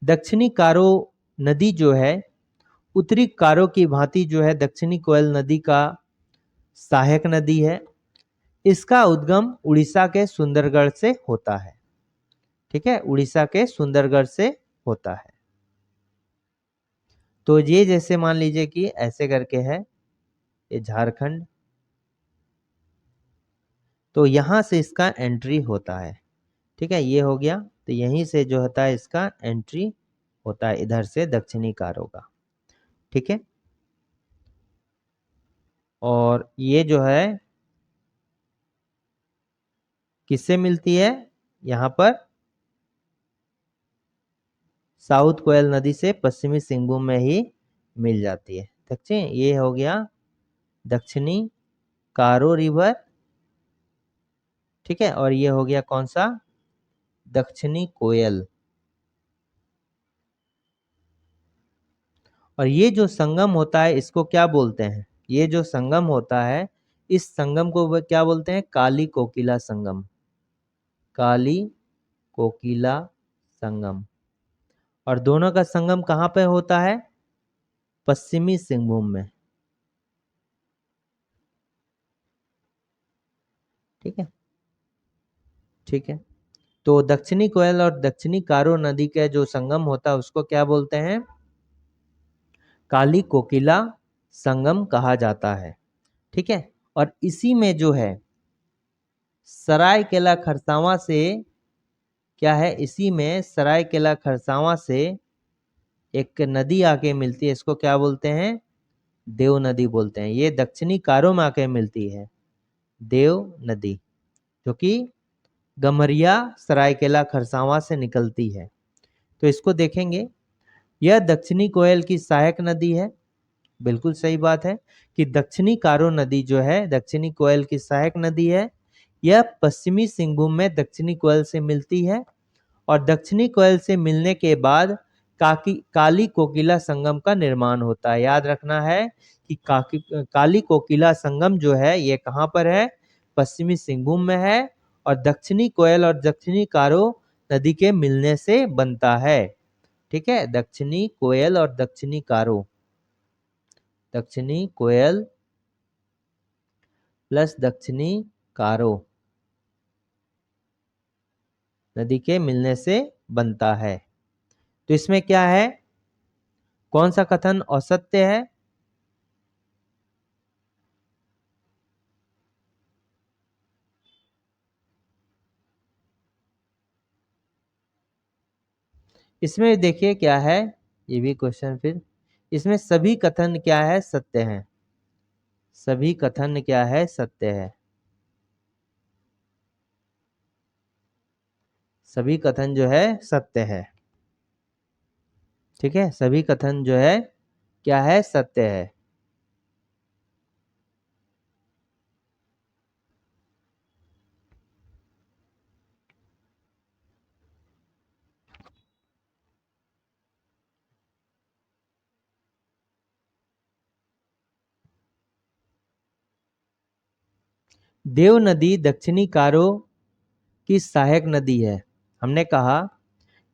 दक्षिणी कारो नदी जो है उत्तरी कारो की भांति जो है दक्षिणी कोयल नदी का सहायक नदी है। इसका उद्गम उड़ीसा के सुंदरगढ़ से होता है। ठीक है, उड़ीसा के सुंदरगढ़ से होता है। तो ये जैसे मान लीजिए कि ऐसे करके है, ये झारखंड, तो यहां से इसका एंट्री होता है। ठीक है, ये हो गया, तो यहीं से जो होता है इसका एंट्री होता है इधर से दक्षिणी कारो का। ठीक है, और ये जो है किससे मिलती है, यहाँ पर साउथ कोयल नदी से पश्चिमी सिंहभूम में ही मिल जाती है। दक्षिण, ये हो गया दक्षिणी कारो रिवर। ठीक है, और ये हो गया कौन सा, दक्षिणी कोयल। और ये जो संगम होता है इसको क्या बोलते हैं, ये जो संगम होता है इस संगम को क्या बोलते हैं, काली कोकिला संगम। काली कोकिला संगम। और दोनों का संगम कहाँ पे होता है, पश्चिमी सिंहभूम में। ठीक है, ठीक है। तो दक्षिणी कोयल और दक्षिणी कारो नदी का जो संगम होता है उसको क्या बोलते हैं, काली कोकिला संगम कहा जाता है। ठीक है, और इसी में जो है सरायकेला खरसावां से क्या है, इसी में सरायकेला खरसावां से एक नदी आके मिलती है, इसको क्या बोलते हैं, देव नदी बोलते हैं। ये दक्षिणी कारो में आके मिलती है, देव नदी, जो कि गम्हरिया सरायकेला खरसावां से निकलती है। तो इसको देखेंगे, यह दक्षिणी कोयल की सहायक नदी है। बिल्कुल सही बात है कि दक्षिणी कारो नदी जो है दक्षिणी कोयल की सहायक नदी है। यह पश्चिमी सिंहभूम में दक्षिणी कोयल से मिलती है, और दक्षिणी कोयल से मिलने के बाद काली कोकिला संगम का निर्माण होता है। याद रखना है कि काली कोकिला संगम जो है ये कहाँ पर है, पश्चिमी सिंहभूम में है, और दक्षिणी कोयल और दक्षिणी कारो नदी के मिलने से बनता है। ठीक है, दक्षिणी कोयल और दक्षिणी कारो, दक्षिणी कोयल प्लस दक्षिणी कारो नदी के मिलने से बनता है। तो इसमें क्या है, कौन सा कथन असत्य है, इसमें देखिए क्या है, ये भी क्वेश्चन फिर, इसमें सभी कथन क्या है, सत्य है। सभी कथन क्या है, सत्य है। सभी कथन जो है सत्य है। ठीक है, सभी कथन जो है क्या है, सत्य है। देव नदी दक्षिणी कारो की सहायक नदी है। हमने कहा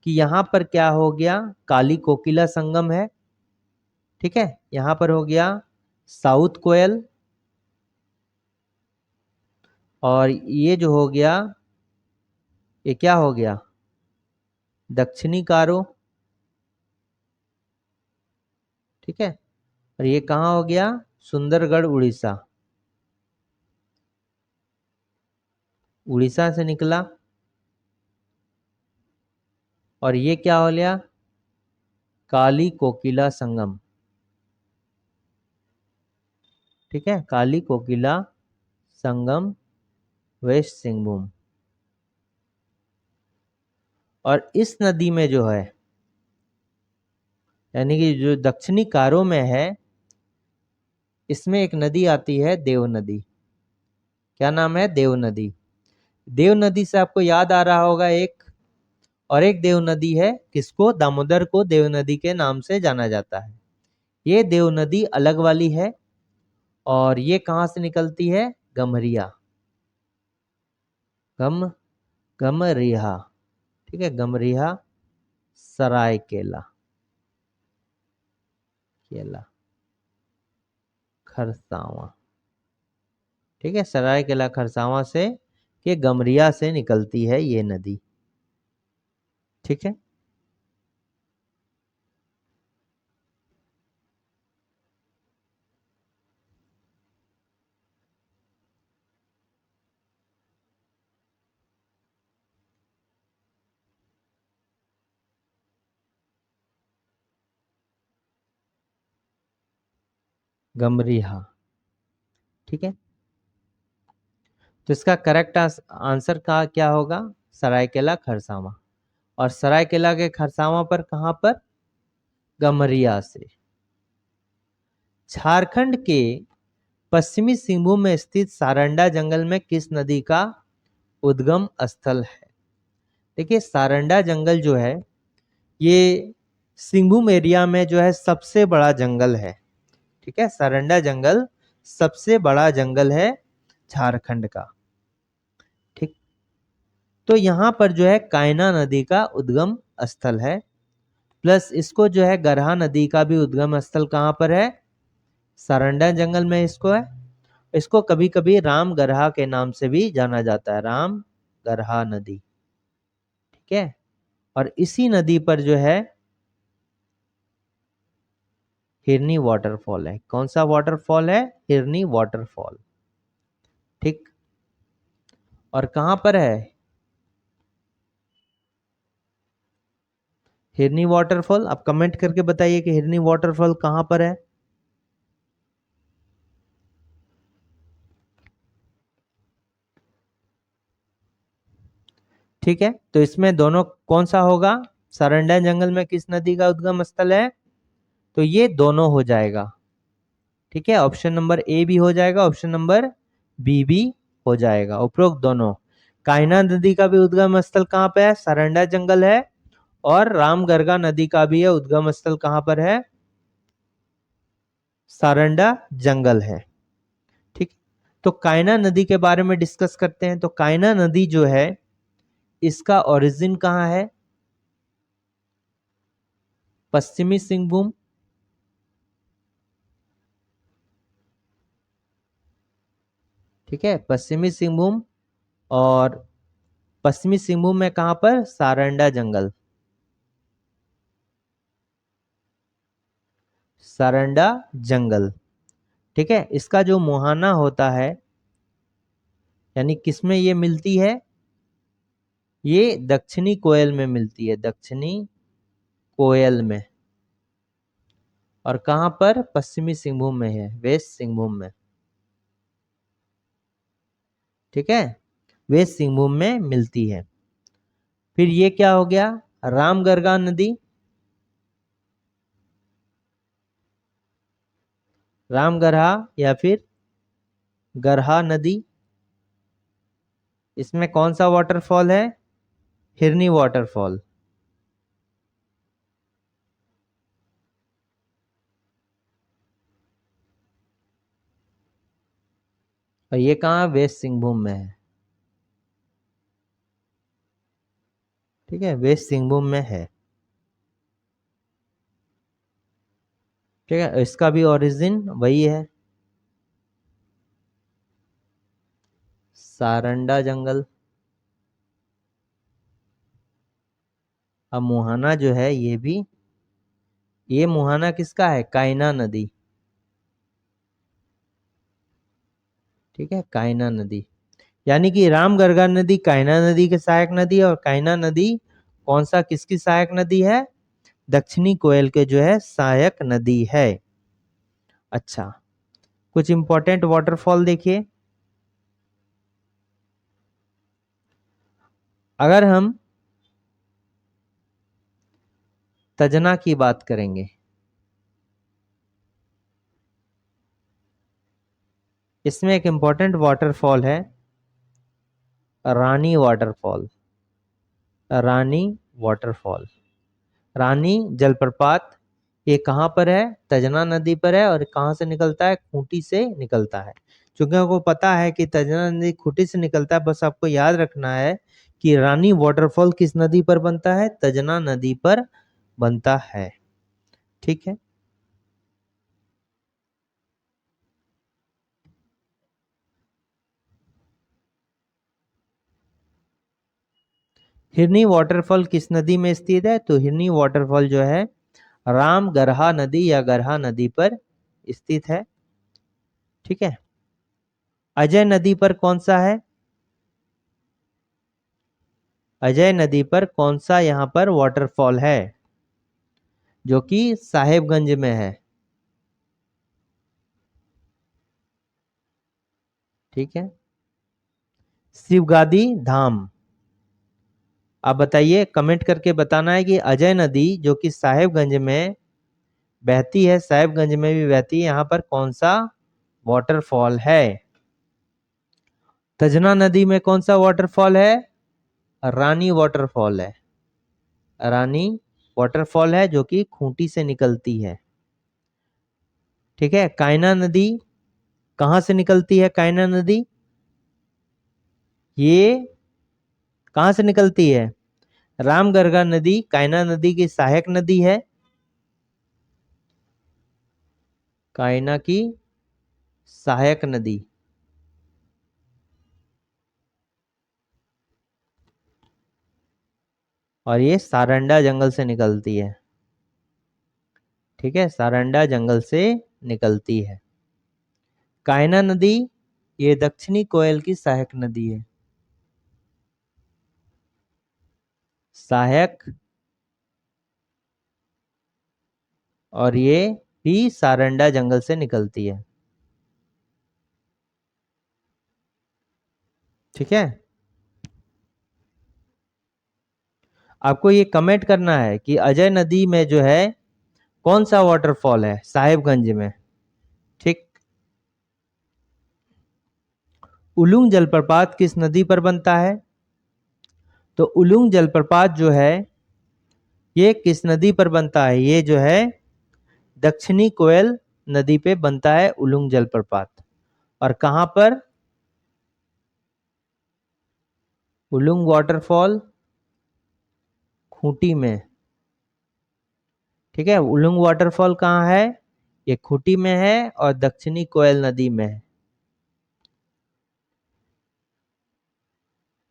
कि यहाँ पर क्या हो गया, काली कोकिला संगम है। ठीक है, यहाँ पर हो गया साउथ कोयल, और ये जो हो गया ये क्या हो गया, दक्षिणी कारो। ठीक है, और ये कहाँ हो गया, सुंदरगढ़ उड़ीसा। उड़ीसा से निकला, और ये क्या हो गया, काली कोकिला संगम। ठीक है, काली कोकिला संगम वेस्ट सिंहभूम। और इस नदी में जो है, यानी कि जो दक्षिणी कारो में है, इसमें एक नदी आती है देव नदी। क्या नाम है, देव नदी। देव नदी से आपको याद आ रहा होगा एक और एक देव नदी है, किसको, दामोदर को देव नदी के नाम से जाना जाता है। ये देव नदी अलग वाली है, और ये कहाँ से निकलती है, गम्हरिया, गमरिहा। ठीक है, गमरिहा सरायकेला केला खरसावां। ठीक है, सरायकेला खरसावां से के गमरिया से निकलती है ये नदी। ठीक है। गमरीहा। ठीक है, तो इसका करेक्ट आंसर का क्या होगा? सरायकेला खरसावां। और सरायकेला के खरसावां पर कहां पर? गमरिया से। झारखंड के पश्चिमी सिंहभूम में स्थित सारंडा जंगल में किस नदी का उद्गम स्थल है? देखिए, सारंडा जंगल जो है ये सिंहभूम एरिया में जो है सबसे बड़ा जंगल है। ठीक है, सारंडा जंगल सबसे बड़ा जंगल है झारखंड का। ठीक, तो यहाँ पर जो है कायना नदी का उद्गम स्थल है, प्लस इसको जो है गरहा नदी का भी उद्गम स्थल कहाँ पर है? सारंडा जंगल में इसको है। इसको कभी कभी राम गरहा के नाम से भी जाना जाता है, राम गरहा नदी। ठीक है, और इसी नदी पर जो है हिरनी वाटरफॉल है। कौन सा वाटरफॉल है? हिरनी वाटरफॉल। ठीक, और कहां पर है हिरनी वाटरफॉल? आप कमेंट करके बताइए कि हिरनी वाटरफॉल कहां पर है। ठीक है, तो इसमें दोनों कौन सा होगा? सारंडा जंगल में किस नदी का उद्गम स्थल है? तो ये दोनों हो जाएगा। ठीक है, ऑप्शन नंबर ए भी हो जाएगा, ऑप्शन नंबर बी भी हो जाएगा, उपरोक्त दोनों। कायना नदी का भी उद्गम स्थल कहाँ पे है? सारंडा जंगल है। और रामगरगा नदी का भी है उद्गम स्थल कहाँ पर है? सारंडा जंगल है। ठीक, तो कायना नदी के बारे में डिस्कस करते हैं। तो कायना नदी जो है इसका ओरिजिन कहाँ है? पश्चिमी सिंहभूम, ठीक है, पश्चिमी सिंहभूम। और पश्चिमी सिंहभूम में कहां पर? सारंडा जंगल, सारंडा जंगल। ठीक है, इसका जो मुहाना होता है, यानी किसमें ये मिलती है? ये दक्षिणी कोयल में मिलती है, दक्षिणी कोयल में। और कहां पर? पश्चिमी सिंहभूम में है, वेस्ट सिंहभूम में। ठीक है, वेस्ट सिंहभूम में मिलती है। फिर ये क्या हो गया? रामगरगा नदी, रामगरहा या फिर गरहा नदी। इसमें कौन सा वाटरफॉल है? हिरनी वाटरफॉल। और ये कहाँ? वेस्ट सिंहभूम में है। ठीक है, वेस्ट सिंहभूम में है। ठीक है, इसका भी ओरिजिन वही है, सारंडा जंगल। अब मुहाना जो है ये मुहाना किसका है? कायना नदी। ठीक है, कायना नदी, यानी कि रामगरगा नदी कायना नदी के सहायक नदी है। और कायना नदी कौन सा किसकी सहायक नदी है? दक्षिणी कोयल के जो है सहायक नदी है। अच्छा, कुछ इंपॉर्टेंट वाटरफॉल देखिए। अगर हम तजना की बात करेंगे, इसमें एक इंपॉर्टेंट वाटरफॉल है, रानी वाटरफॉल। रानी वाटरफॉल, रानी जलप्रपात। ये कहाँ पर है? तजना नदी पर है। और कहाँ से निकलता है? खूंटी से निकलता है। क्योंकि आपको पता है कि तजना नदी खूंटी से निकलता है, बस आपको याद रखना है कि रानी वाटरफॉल किस नदी पर बनता है? तजना नदी पर बनता है। ठीक है, हिरनी वाटरफॉल किस नदी में स्थित है? तो हिरनी वाटरफॉल जो है राम गरहा नदी या गरहा नदी पर स्थित है। ठीक है। अजय नदी पर कौन सा है? अजय नदी पर कौन सा यहाँ पर वाटरफॉल है जो कि साहेबगंज में है? ठीक है। शिवगादी धाम। आप बताइए, कमेंट करके बताना है कि अजय नदी जो कि साहेबगंज में बहती है, साहेबगंज में भी बहती है, यहाँ पर कौन सा वाटरफॉल है? तजना नदी में कौन सा वाटरफॉल है? रानी वाटरफॉल है। रानी वाटरफॉल है जो कि खूंटी से निकलती है। ठीक है। कायना नदी कहाँ से निकलती है? कायना नदी ये कहाँ से निकलती है? रामगरगा नदी कायना नदी की सहायक नदी है। कायना की सहायक नदी। और ये सारंडा जंगल से निकलती है। ठीक है, सारंडा जंगल से निकलती है। कायना नदी ये दक्षिणी कोयल की सहायक नदी है। सहायक, और ये भी सारंडा जंगल से निकलती है। ठीक है। आपको ये कमेंट करना है कि अजय नदी में जो है कौन सा वाटरफॉल है साहेबगंज में। ठीक। उलुंग जलप्रपात किस नदी पर बनता है? तो उलुंग जलप्रपात जो है ये किस नदी पर बनता है? ये जो है दक्षिणी कोयल नदी पे बनता है उलुंग जलप्रपात। और कहां पर? उलुंग वाटरफॉल खूंटी में। ठीक है। उलुंग वाटरफॉल कहाँ है? ये खूंटी में है और दक्षिणी कोयल नदी में है।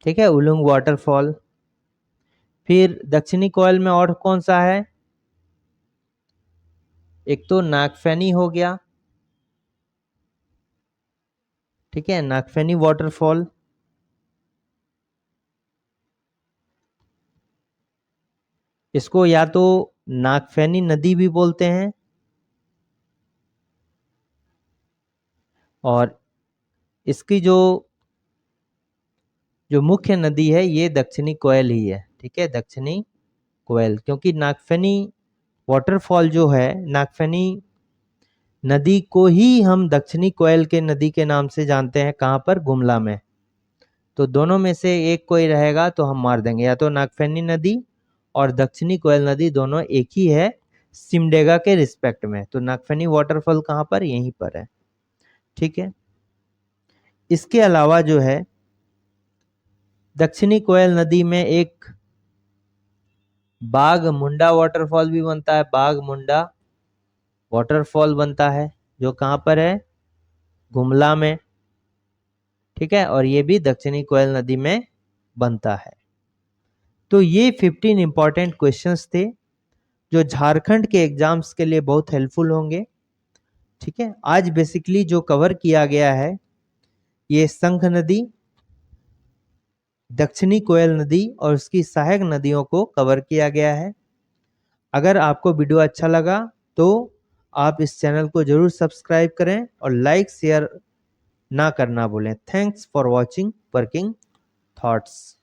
ठीक है, उलुंग वाटरफॉल। फिर दक्षिणी कोयल में और कौन सा है? एक तो नागफेनी हो गया। ठीक है, नागफेनी वाटरफॉल। इसको या तो नागफेनी नदी भी बोलते हैं, और इसकी जो मुख्य नदी है ये दक्षिणी कोयल ही है। ठीक है, दक्षिणी कोयल, क्योंकि नागफेनी वाटरफॉल जो है, नागफेनी नदी को ही हम दक्षिणी कोयल के नदी के नाम से जानते हैं। कहाँ पर? गुमला में। तो दोनों में से एक कोई रहेगा तो हम मार देंगे, या तो नागफेनी नदी और दक्षिणी कोयल नदी दोनों एक ही है सिमडेगा के रिस्पेक्ट में। तो नागफेनी वाटरफॉल कहाँ पर? यहीं पर है। ठीक है। इसके अलावा जो है दक्षिणी कोयल नदी में एक बाघ मुंडा वाटरफॉल भी बनता है। बाघ मुंडा वाटरफॉल बनता है जो कहाँ पर है? गुमला में। ठीक है, और ये भी दक्षिणी कोयल नदी में बनता है। तो ये 15 इंपॉर्टेंट क्वेश्चंस थे जो झारखंड के एग्जाम्स के लिए बहुत हेल्पफुल होंगे। ठीक है, आज बेसिकली जो कवर किया गया है ये शंख नदी, दक्षिणी कोयल नदी और उसकी सहायक नदियों को कवर किया गया है। अगर आपको वीडियो अच्छा लगा तो आप इस चैनल को जरूर सब्सक्राइब करें और लाइक शेयर ना करना भूलें। Thanks for watching working thoughts.